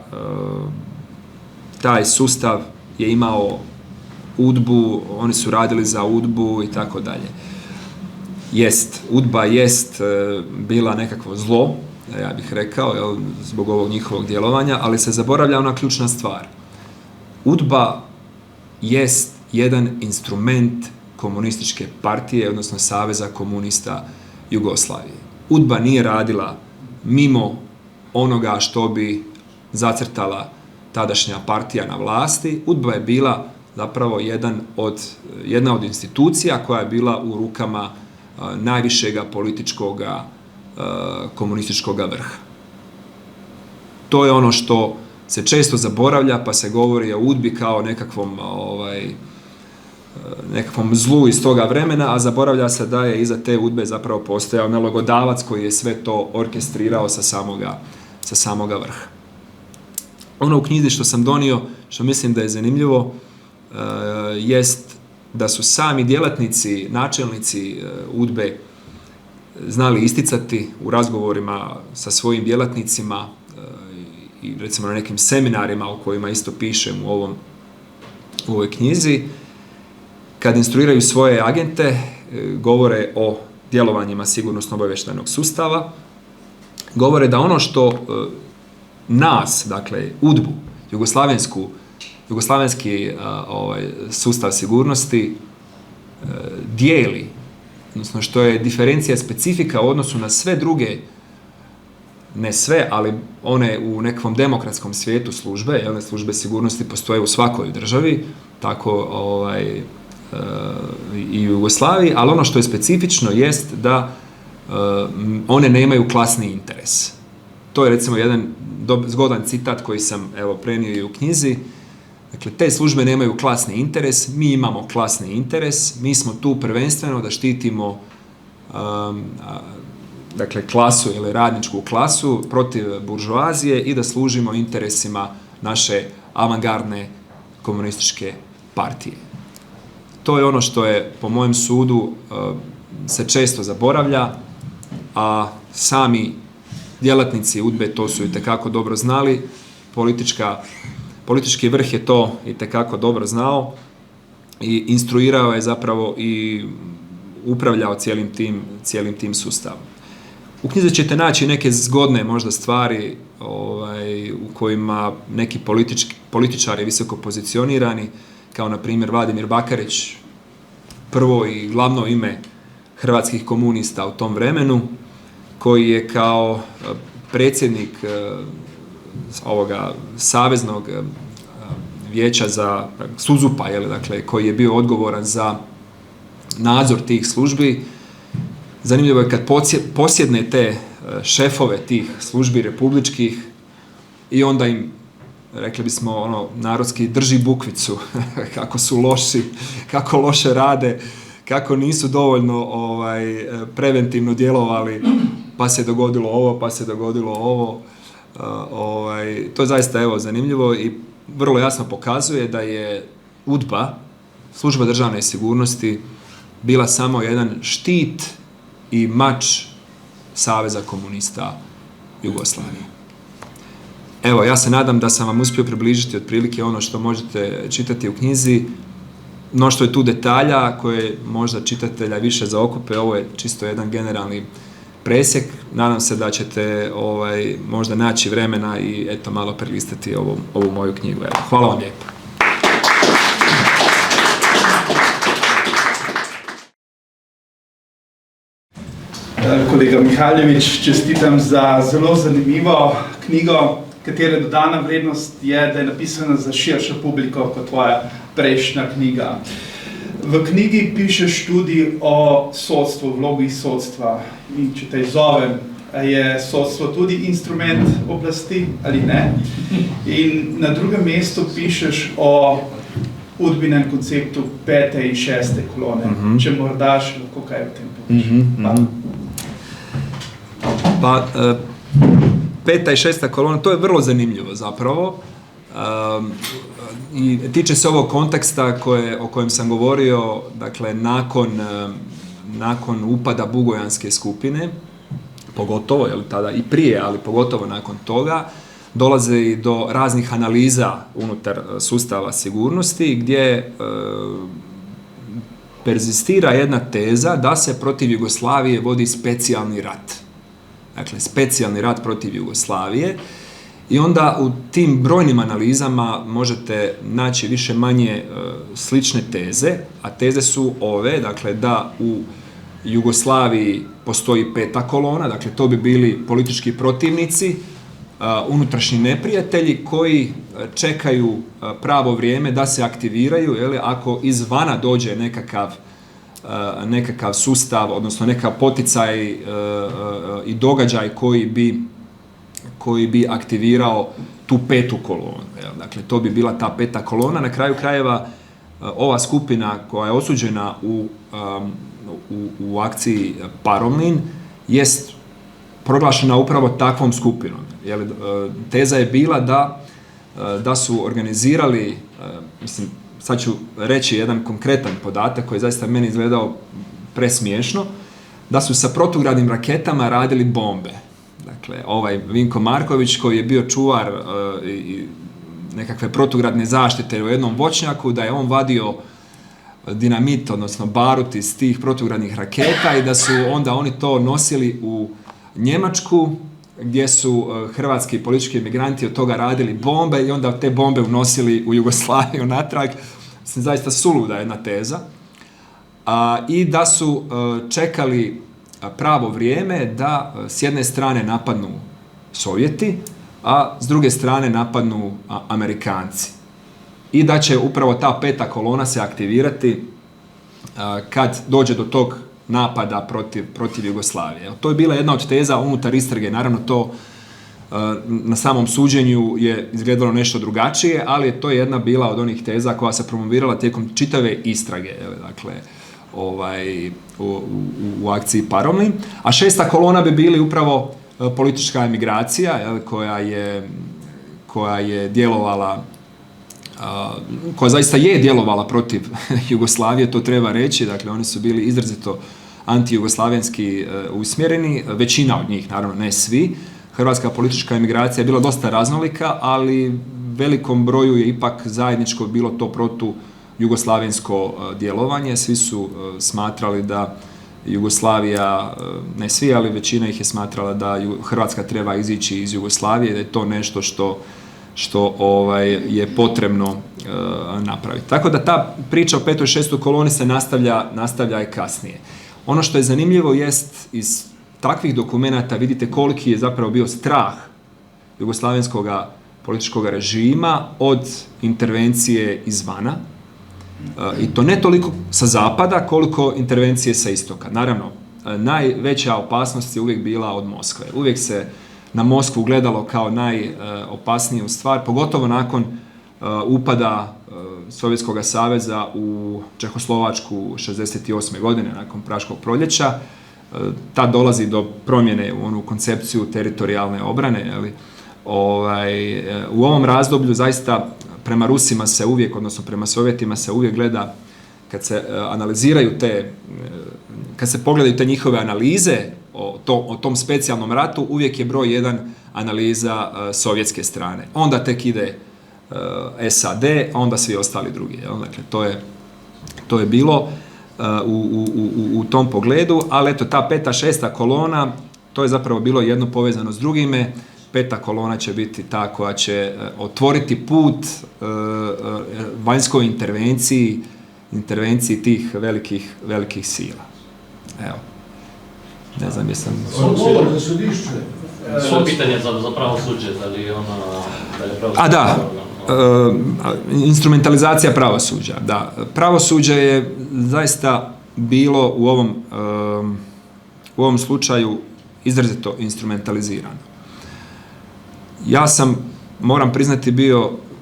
taj sustav je imao UDBU, oni su radili za UDBU i tako dalje. UDBA jest bila nekakvo zlo, ja bih rekao, zbog ovog njihovog djelovanja, ali se zaboravlja ona ključna stvar. UDBA jest jedan instrument komunističke partije, odnosno Saveza komunista Jugoslavije. UDBA nije radila mimo onoga što bi zacrtala tadašnja partija na vlasti. UDBA je bila zapravo jedna od institucija koja je bila u rukama najvišega političkoga komunističkoga vrha. To je ono što se često zaboravlja, pa se govori o UDBI kao nekakvom zlu iz toga vremena, a zaboravlja se da je iza te UDBE zapravo postojao nalogodavac koji je sve to orkestrirao sa samoga vrha. Ono u knjizi što sam donio, što mislim da je zanimljivo, jest da su sami djelatnici, načelnici UDBE znali isticati u razgovorima sa svojim djelatnicima i recimo na nekim seminarima o kojima isto pišem u ovoj knjizi, kad instruiraju svoje agente, govore o djelovanjima sigurnosno-obavještajnog sustava, govore da ono što nas, dakle UDBU, jugoslavenski sustav sigurnosti dijeli, odnosno što je diferencija specifika u odnosu na sve druge, ne sve, ali one u nekom demokratskom svijetu službe, službe sigurnosti postoje u svakoj državi, tako i u Jugoslaviji, ali ono što je specifično jest da one nemaju klasni interes. To je recimo jedan zgodan citat koji sam prenio i u knjizi. Dakle, te službe nemaju klasni interes, mi imamo klasni interes, mi smo tu prvenstveno da štitimo klasu ili radničku klasu protiv buržoazije i da služimo interesima naše avangardne komunističke partije. to je ono što je po mojem sudu se često zaboravlja, a sami djelatnici UDBE to su itekako dobro znali, politički vrh je to itekako dobro znao i instruirao je zapravo i upravljao cijelim tim sustavom. U knjizi ćete naći neke zgodne možda stvari u kojima neki političari visoko pozicionirani, kao na primjer Vladimir Bakarić, prvo i glavno ime hrvatskih komunista u tom vremenu, koji je kao predsjednik ovoga saveznog vijeća za SUZUP-a, dakle, koji je bio odgovoran za nadzor tih službi. Zanimljivo je kad posjedne te šefove tih službi republičkih i onda im, rekli bismo, narodski drži bukvicu, kako su loši, kako loše rade, kako nisu dovoljno preventivno djelovali, pa se dogodilo ovo, pa se dogodilo ovo. To je zaista zanimljivo i vrlo jasno pokazuje da je UDBA, služba državne sigurnosti, bila samo jedan štit i mač Saveza komunista Jugoslavije. Evo, ja se nadam da sam vam uspio približiti otprilike ono što možete čitati u knjizi. Mnoštvo je tu detalja koje možda čitatelja više zaokupe, ovo je čisto jedan generalni presjek. Nadam se da ćete možda naći vremena i eto malo prelistati ovu moju knjigu. Evo, hvala vam lijepo. Kolega Mihaljević, čestitam za zelo zanimivo knjigo, katere dodana vrednost je, da je napisana za širšo publiko kot tvoja prejšnja knjiga. V knjigi pišeš tudi o sodstvu, vlogi sodstva. In če te izzovem, je sodstvo tudi instrument oblasti ali ne? In na drugem mestu pišeš o UDBinem konceptu 5. in 6. kolone. Če morda še lahko kaj o tem poveš. Pa, 5. i 6. kolona, to je vrlo zanimljivo zapravo. I tiče se ovog konteksta o kojem sam govorio, dakle, nakon upada Bugojanske skupine, pogotovo, tada i prije, ali pogotovo nakon toga, dolaze i do raznih analiza unutar sustava sigurnosti, gdje perzistira jedna teza da se protiv Jugoslavije vodi specijalni rat. Dakle, specijalni rat protiv Jugoslavije. I onda u tim brojnim analizama možete naći više manje slične teze, a teze su ove, dakle, da u Jugoslaviji postoji 5. kolona, dakle, to bi bili politički protivnici, unutrašnji neprijatelji koji čekaju pravo vrijeme da se aktiviraju, ako izvana dođe nekakav sustav, odnosno nekakav poticaj i događaj koji bi aktivirao tu 5. kolonu. Dakle, to bi bila ta 5. kolona. Na kraju krajeva, ova skupina koja je osuđena u akciji Paromlin jest proglašena upravo takvom skupinom. Teza je bila da su organizirali, mislim, sad ću reći jedan konkretan podatak koji je zaista meni izgledao presmiješno, da su sa protugradnim raketama radili bombe. Dakle, ovaj Vinko Marković, koji je bio čuvar i nekakve protugradne zaštite u jednom voćnjaku, da je on vadio dinamit, odnosno barut iz tih protugradnih raketa i da su onda oni to nosili u Njemačku, gdje su hrvatski politički emigranti od toga radili bombe i onda te bombe unosili u Jugoslaviju natrag. Mislim, zaista suluda jedna teza. I da su čekali pravo vrijeme da s jedne strane napadnu Sovjeti, a s druge strane napadnu Amerikanci. I da će upravo ta 5. kolona se aktivirati kad dođe do tog napada protiv Jugoslavije. To je bila jedna od teza unutar istrage. Naravno, to na samom suđenju je izgledalo nešto drugačije, ali to je jedna bila od onih teza koja se promovirala tijekom čitave istrage. Dakle, u akciji Paromlin. A 6. kolona bi bili upravo politička emigracija, koja je djelovala koja zaista je djelovala protiv Jugoslavije, to treba reći, dakle oni su bili izrazito antijugoslavenski usmjereni, većina od njih, naravno ne svi. Hrvatska politička emigracija je bila dosta raznolika, ali velikom broju je ipak zajedničko bilo to protujugoslavensko djelovanje. Svi su smatrali da Jugoslavija, ne svi, ali većina ih je smatrala da Hrvatska treba izići iz Jugoslavije, da je to nešto što je potrebno napraviti. Tako da ta priča o 5. i 6. koloni se nastavlja i kasnije. Ono što je zanimljivo jest iz takvih dokumenata vidite koliki je zapravo bio strah jugoslavenskog političkog režima od intervencije izvana. I to ne toliko sa zapada koliko intervencije sa istoka. Naravno, najveća opasnost je uvijek bila od Moskve. Uvijek se na Moskvu gledalo kao najopasniju stvar, pogotovo nakon upada Sovjetskog saveza u Čehoslovačku 68. godine, nakon Praškog proljeća. Tad dolazi do promjene u onu koncepciju teritorijalne obrane. U ovom razdoblju zaista prema Rusima se uvijek, odnosno prema Sovjetima se uvijek gleda, kad se analiziraju kad se pogledaju te njihove analize o tom specijalnom ratu, uvijek je broj 1 analiza sovjetske strane. Onda tek ide SAD, a onda svi ostali drugi. Dakle, to je bilo u tom pogledu, ali eto, ta 5. 6. kolona, to je zapravo bilo jedno povezano s drugime. 5. kolona će biti ta koja će otvoriti put vanjskoj intervenciji tih velikih sila. Evo. Ne znam, jesam... Svo pitanje za pravosuđe, da li instrumentalizacija pravosuđa. Da, pravosuđe je zaista bilo u ovom slučaju izrazito instrumentalizirano. Ja sam, moram priznati,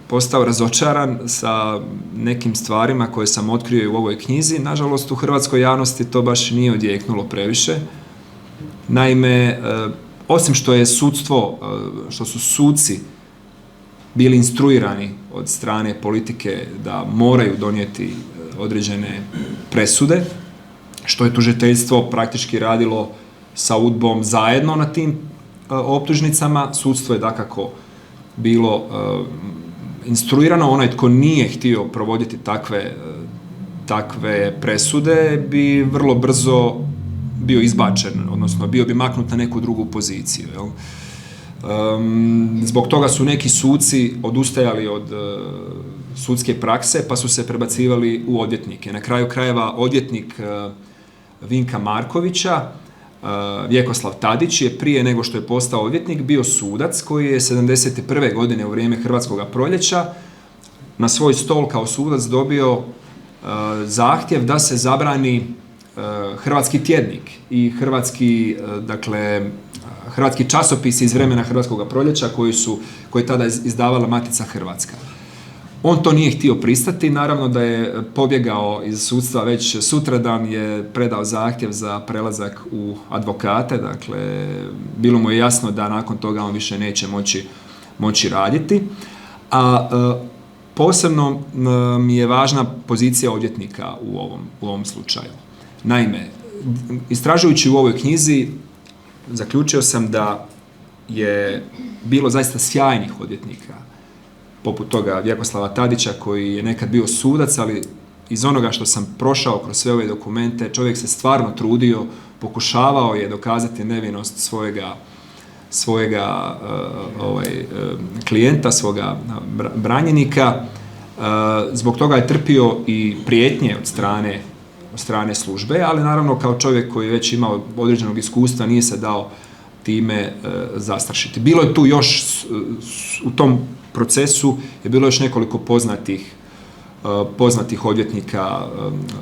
postao razočaran sa nekim stvarima koje sam otkrio u ovoj knjizi. Nažalost, u hrvatskoj javnosti to baš nije odjeknulo previše. Naime, osim što je sudstvo, što su suci bili instruirani od strane politike da moraju donijeti određene presude, što je tužiteljstvo praktički radilo sa UDBom zajedno na tim optužnicama. Sudstvo je dakako bilo instruirano. Onaj tko nije htio provoditi takve presude bi vrlo brzo bio izbačen, odnosno bio bi maknut na neku drugu poziciju. Zbog toga su neki suci odustajali od sudske prakse pa su se prebacivali u odvjetnike. Na kraju krajeva odvjetnik Vinka Markovića, Vjekoslav Tadić, je prije nego što je postao odvjetnik bio sudac koji je 71. godine u vrijeme Hrvatskog proljeća na svoj stol kao sudac dobio zahtjev da se zabrani hrvatski tjednik i hrvatski časopisi iz vremena Hrvatskog proljeća koji je tada izdavala Matica Hrvatska. On to nije htio pristati, naravno da je pobjegao iz sudstva već sutradan, je predao zahtjev za prelazak u advokate, dakle bilo mu je jasno da nakon toga on više neće moći raditi. A posebno mi je važna pozicija odvjetnika u ovom slučaju. Naime, istražujući u ovoj knjizi, zaključio sam da je bilo zaista sjajnih odvjetnika, poput toga Vjekoslava Tadića koji je nekad bio sudac, ali iz onoga što sam prošao kroz sve ove dokumente, čovjek se stvarno trudio, pokušavao je dokazati nevinost svojega klijenta, svoga branjenika. Zbog toga je trpio i prijetnje od strane službe, ali naravno kao čovjek koji je već imao određenog iskustva nije se dao time zastrašiti. Bilo je tu još u tom procesu je bilo još nekoliko poznatih odvjetnika,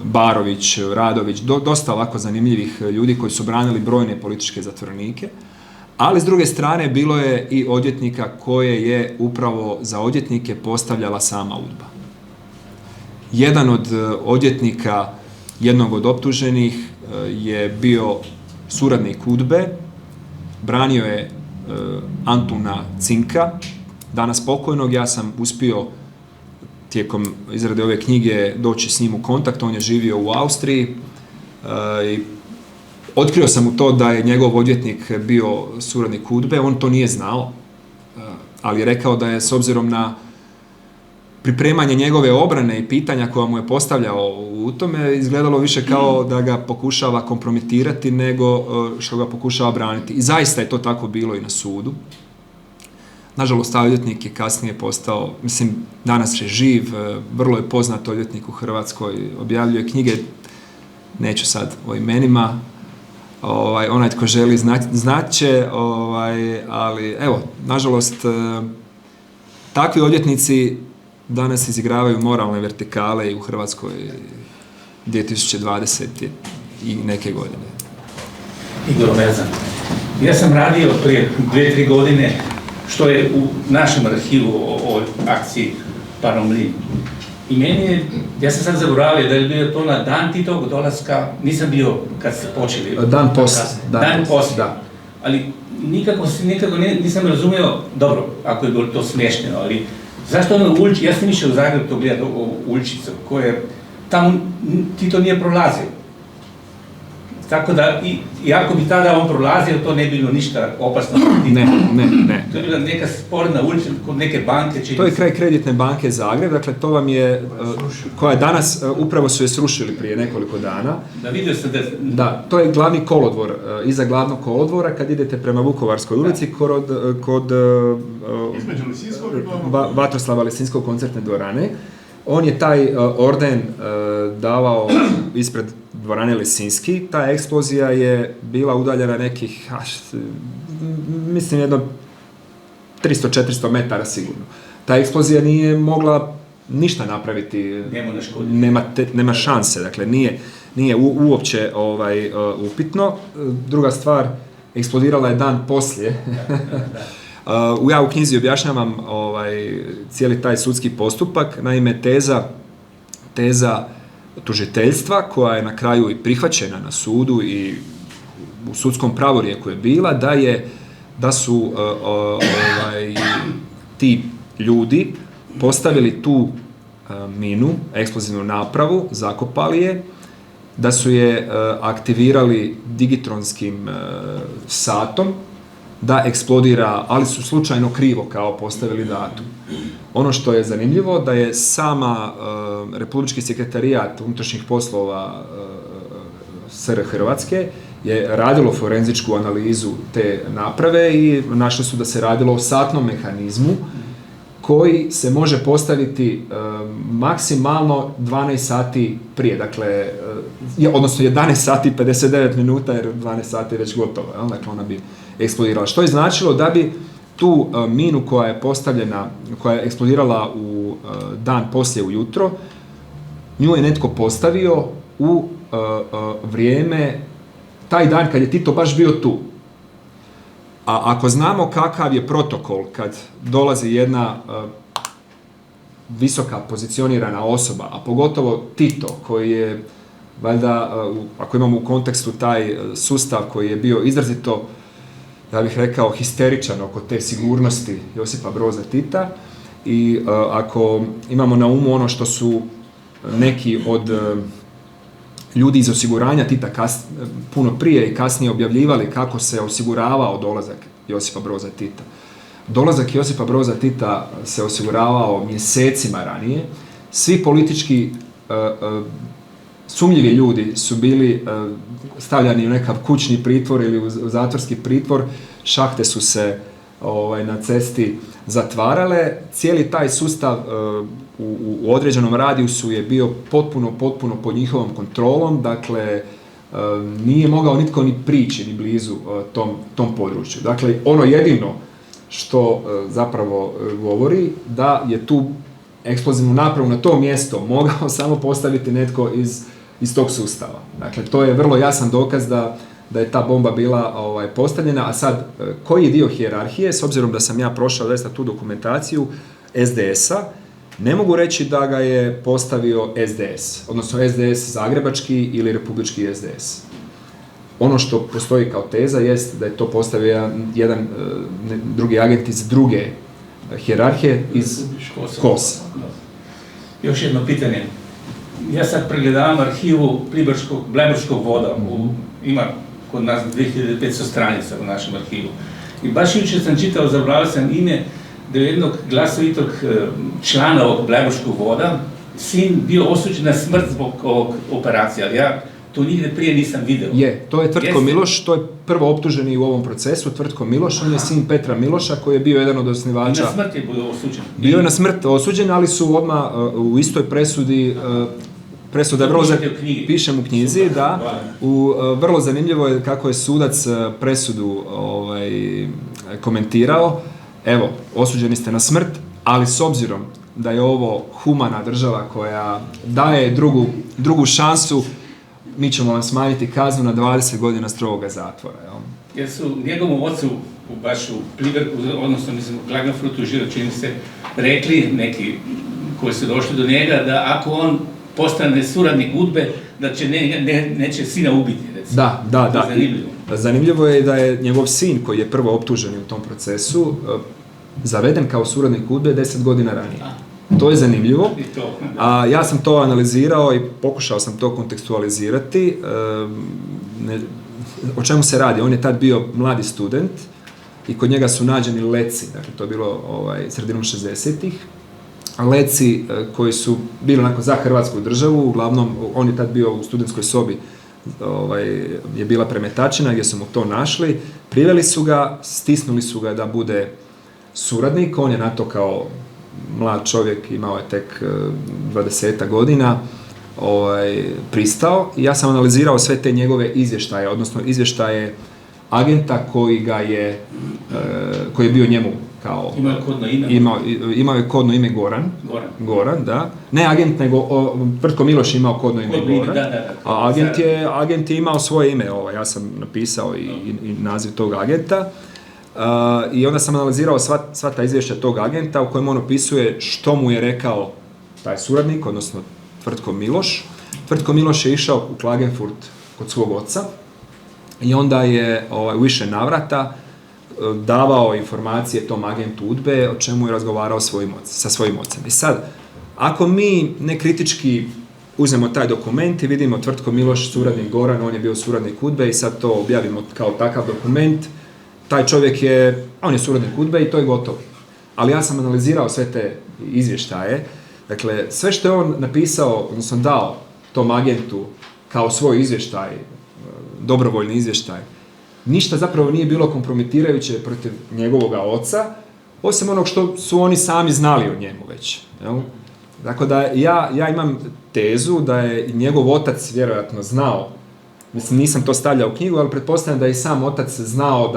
Barović, Radović, dosta ovako zanimljivih ljudi koji su branili brojne političke zatvorenike, ali s druge strane bilo je i odvjetnika koje je upravo za odvjetnike postavljala sama UDBA. Jedan od odvjetnika jednog od optuženih je bio suradnik UDBE, branio je Antuna Cinka, danas pokojnog. Ja sam uspio tijekom izrade ove knjige doći s njim u kontakt. On je živio u Austriji i otkrio sam mu to da je njegov odvjetnik bio suradnik UDBE. On to nije znao, ali je rekao da je s obzirom na pripremanje njegove obrane i pitanja koja mu je postavljao u tome izgledalo više kao da ga pokušava kompromitirati nego što ga pokušava braniti. I zaista je to tako bilo i na sudu. Nažalost, taj odvjetnik je kasnije postao, mislim, danas je živ, vrlo je poznat odvjetnik u Hrvatskoj, objavljuje knjige, neću sad o imenima, onaj tko želi znat će, ali evo, nažalost, takvi odvjetnici danas izigravaju moralne vertikale i u Hrvatskoj 2020. i neke godine. Igor Merzan. Ja sam radio prije 2-3 godine što je u našem arhivu o akciji Paromlin. I meni je, ja sam sad zaboravio da je bio to na dan Titovog dolaska, nisam bio kad ste počeli. Dan poslije. Dan poslije. Da. Ali nikako nisam razumio, dobro, ako je bilo to smiješno, ali zašto ono ulici, ja sam išao u Zagreb to gledati o uličicu koje tamo Tito nije prolazio. Tako da, i ako bi tada on prolazio, to ne bi bilo ništa opasno. Ne. To je bila neka sporna ulica kod neke banke. To je kraj Kreditne banke Zagreb, dakle to vam je, koja je danas, upravo su je srušili prije nekoliko dana. Da, vidio sam da... Da, to je glavni kolodvor, iza glavnog kolodvora, kad idete prema Vukovarskoj ulici, kod Vatroslava Lisinskog koncertne dvorane. On je taj orden davao ispred dvorane Lisinski. Ta eksplozija je bila udaljena nekih, mislim jedno 300-400 metara sigurno. Ta eksplozija nije mogla ništa napraviti, nema šanse, dakle nije uopće upitno. Druga stvar, eksplodirala je dan poslije. Ja u knjizi objašnjavam cijeli taj sudski postupak. Naime, teza tužiteljstva, koja je na kraju i prihvaćena na sudu i u sudskom pravorijeku je bila, da su ti ljudi postavili tu minu, eksplozivnu napravu, zakopali je, da su je aktivirali digitronskim satom, da eksplodira, ali su slučajno krivo kao postavili datum. Ono što je zanimljivo, da je sama Republički sekretarijat unutrašnjih poslova SR Hrvatske je radilo forenzičku analizu te naprave i našli su da se radilo o satnom mehanizmu koji se može postaviti maksimalno 12 sati prije, dakle, odnosno 11 sati 59 minuta jer 12 sati je već gotovo, dakle ona bi eksplodirala. Što je značilo da bi tu minu koja je postavljena, koja je eksplodirala u dan poslije ujutro, nju je netko postavio u vrijeme, taj dan kad je Tito baš bio tu. A ako znamo kakav je protokol kad dolazi jedna visoka pozicionirana osoba, a pogotovo Tito koji je, valjda, ako imamo u kontekstu taj sustav koji je bio izrazito, ja bih rekao, histeričan oko te sigurnosti Josipa Broza Tita i ako imamo na umu ono što su neki od ljudi iz osiguranja Tita puno prije i kasnije objavljivali kako se osiguravao dolazak Josipa Broza Tita. Dolazak Josipa Broza Tita se osiguravao mjesecima ranije. Svi politički sumnjivi ljudi su bili stavljani u nekav kućni pritvor ili u zatvorski pritvor, šahte su se na cesti zatvarale. Cijeli taj sustav u određenom radijusu je bio potpuno pod njihovom kontrolom, dakle nije mogao nitko ni prići ni blizu tom području. Dakle, ono jedino što zapravo govori da je tu eksplozivnu napravu na to mjesto mogao samo postaviti netko iz tog sustava. Dakle, to je vrlo jasan dokaz da je ta bomba bila postavljena, a sad koji je dio hijerarhije, s obzirom da sam ja prošao zaista tu dokumentaciju SDS-a, ne mogu reći da ga je postavio SDS, odnosno SDS zagrebački ili republički SDS. Ono što postoji kao teza jest da je to postavio jedan drugi agent iz druge hijerarhije, iz KOS. Još jedno pitanje. Ja sad pregledavam arhivu Bleiburškog voda. Ima kod nas 2500 stranica u našem arhivu. I baš jučer sam čitao, zaboravio sam ime, da je jednog glasovitog člana ovog Bleiburškog voda sin bio osuđen na smrt zbog ovog operacija, ali ja to nigde prije nisam video. To je Tvrtko Miloš, to je prvo optuženi u ovom procesu, Tvrtko Miloš, on je sin Petra Miloša koji je bio jedan od osnivača. I na smrt je bio osuđen. Bio je na smrt osuđen, ali su odmah u istoj presudi, presuda vrlo pišem u knjizi, da, vrlo zanimljivo je kako je sudac presudu komentirao. Evo, osuđeni ste na smrt, ali s obzirom da je ovo humana država koja daje drugu šansu, mi ćemo vam smanjiti kaznu na 20 godina strogoga zatvora. Jer su njegovom ocu baš u Pliberku, odnosno mislim u Klagenfurtu, čini se, rekli neki koji su došli do njega da ako on postane suradnik UDBE, da će neće sina ubiti, recimo. Da. Zanimljivo. Zanimljivo je da je njegov sin, koji je prvo optužen u tom procesu, zaveden kao suradnik UDBE 10 godina ranije. To je zanimljivo. Ja sam to analizirao i pokušao sam to kontekstualizirati. O čemu se radi? On je tad bio mladi student i kod njega su nađeni leci, dakle to je bilo sredinom 60-ih. Leci koji su bili onako za Hrvatsku državu, uglavnom on je tad bio u studentskoj sobi, je bila premetačina gdje su mu to našli, priveli su ga, stisnuli su ga da bude suradnik, on je na to kao mlad čovjek, imao je tek 20 godina, pristao i ja sam analizirao sve te njegove izvještaje, odnosno izvještaje agenta koji je bio njemu kao... Imao je kodno ime? Imao je kodno ime Goran, da. Ne agent, nego Tvrtko Miloš imao kodno ime Goran. A agent je imao svoje ime, ja sam napisao i naziv tog agenta. I onda sam analizirao sva ta izvješća tog agenta u kojem on opisuje što mu je rekao taj suradnik, odnosno Tvrtko Miloš. Tvrtko Miloš je išao u Klagenfurt kod svog oca i onda je u više navrata davao informacije tom agentu UDBE o čemu je razgovarao sa svojim ocem. I sad, ako mi nekritički uzmemo taj dokument i vidimo Tvrtko Miloš, suradnik Goran, on je bio suradnik UDBE i sad to objavimo kao takav dokument, taj čovjek on je suradnik UDBE i to je gotovo. Ali ja sam analizirao sve te izvještaje, dakle, sve što je on napisao, odnosno dao tom agentu kao svoj izvještaj, dobrovoljni izvještaj, ništa zapravo nije bilo kompromitirajuće protiv njegovoga oca, osim onog što su oni sami znali o njemu već. Jel? Dakle, da ja imam tezu da je njegov otac vjerojatno znao, mislim nisam to stavljao u knjigu, ali pretpostavljam da je i sam otac znao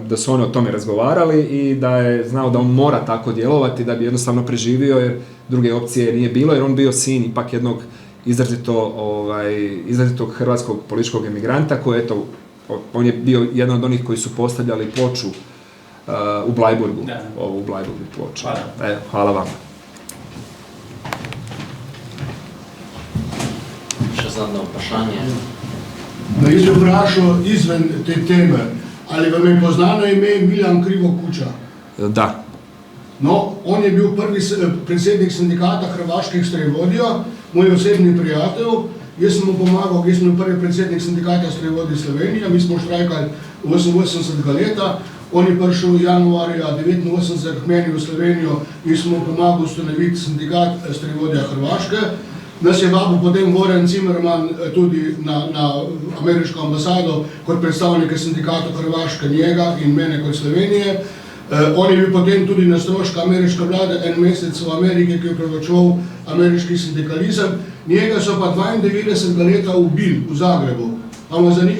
da su oni o tome razgovarali i da je znao da on mora tako djelovati da bi jednostavno preživio jer druge opcije nije bilo jer on bio sin ipak jednog izrazitog hrvatskog političkog emigranta koji on je bio jedan od onih koji su postavljali ploču u Bleiburgu, ovu Bleiburgu ploču. Hvala vam. Še zadnje vprašanje. No, jaz bi vprašal izven te teme, ali vam je poznano ime Miljan Krivokuča? Da. No, on je bil prvi predsednik sindikata hrvaških strojevodij, moj osebni prijatelj. Jaz sem mu pomagal, jaz sem bil prvi predsednik sindikata strojevodij Slovenije, mi smo štrajkali 88 leta, on je prišel januarja 89 k meni v Slovenijo in smo mu pomagali ustanoviti sindikat strojevodija Hrvaške. Nas je vabil potem Warren Zimmerman tudi na ameriško ambasado kot predstavnike sindikata Hrvaške, njega in mene kot Slovenije. On je bil potem tudi na stroške ameriške vlade en mesec v Ameriki, ki je preučeval ameriški sindikalizem. Njega so pa 92 leta ubili v Zagrebu.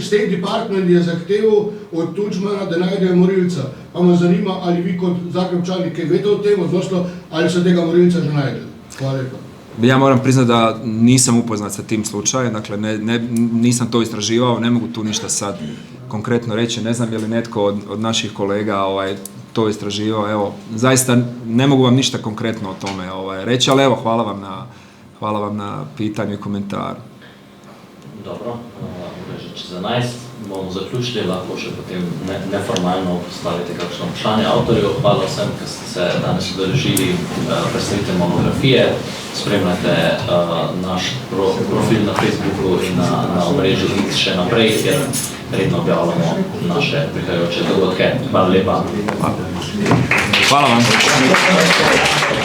State Department je zahteval od Tudžmana, da najdejo morilca. Pa me zanima, ali vi kot Zagrebčani kaj vete o tem, odnosno ali so tega morilca že najdeli. Hvala lepa. Ja moram priznati da nisam upoznat sa tim slučajem, dakle nisam to istraživao, ne mogu tu ništa sad konkretno reći, ne znam je li netko od naših kolega to istraživao, evo, zaista ne mogu vam ništa konkretno o tome reći, ali evo, hvala vam na pitanju i komentaru. Dobro, že 14, bomo zaključili, lahko še potem neformalno postavite kakšno vprašanje avtorju. Hvala vsem, ki ste se danes udeležili predstavitve monografije. Spremljate naš profil na Facebooku in na omrežju X še naprej, kjer redno objavljamo naše prihajajoče dogodke. Hvala lepa. Hvala vam.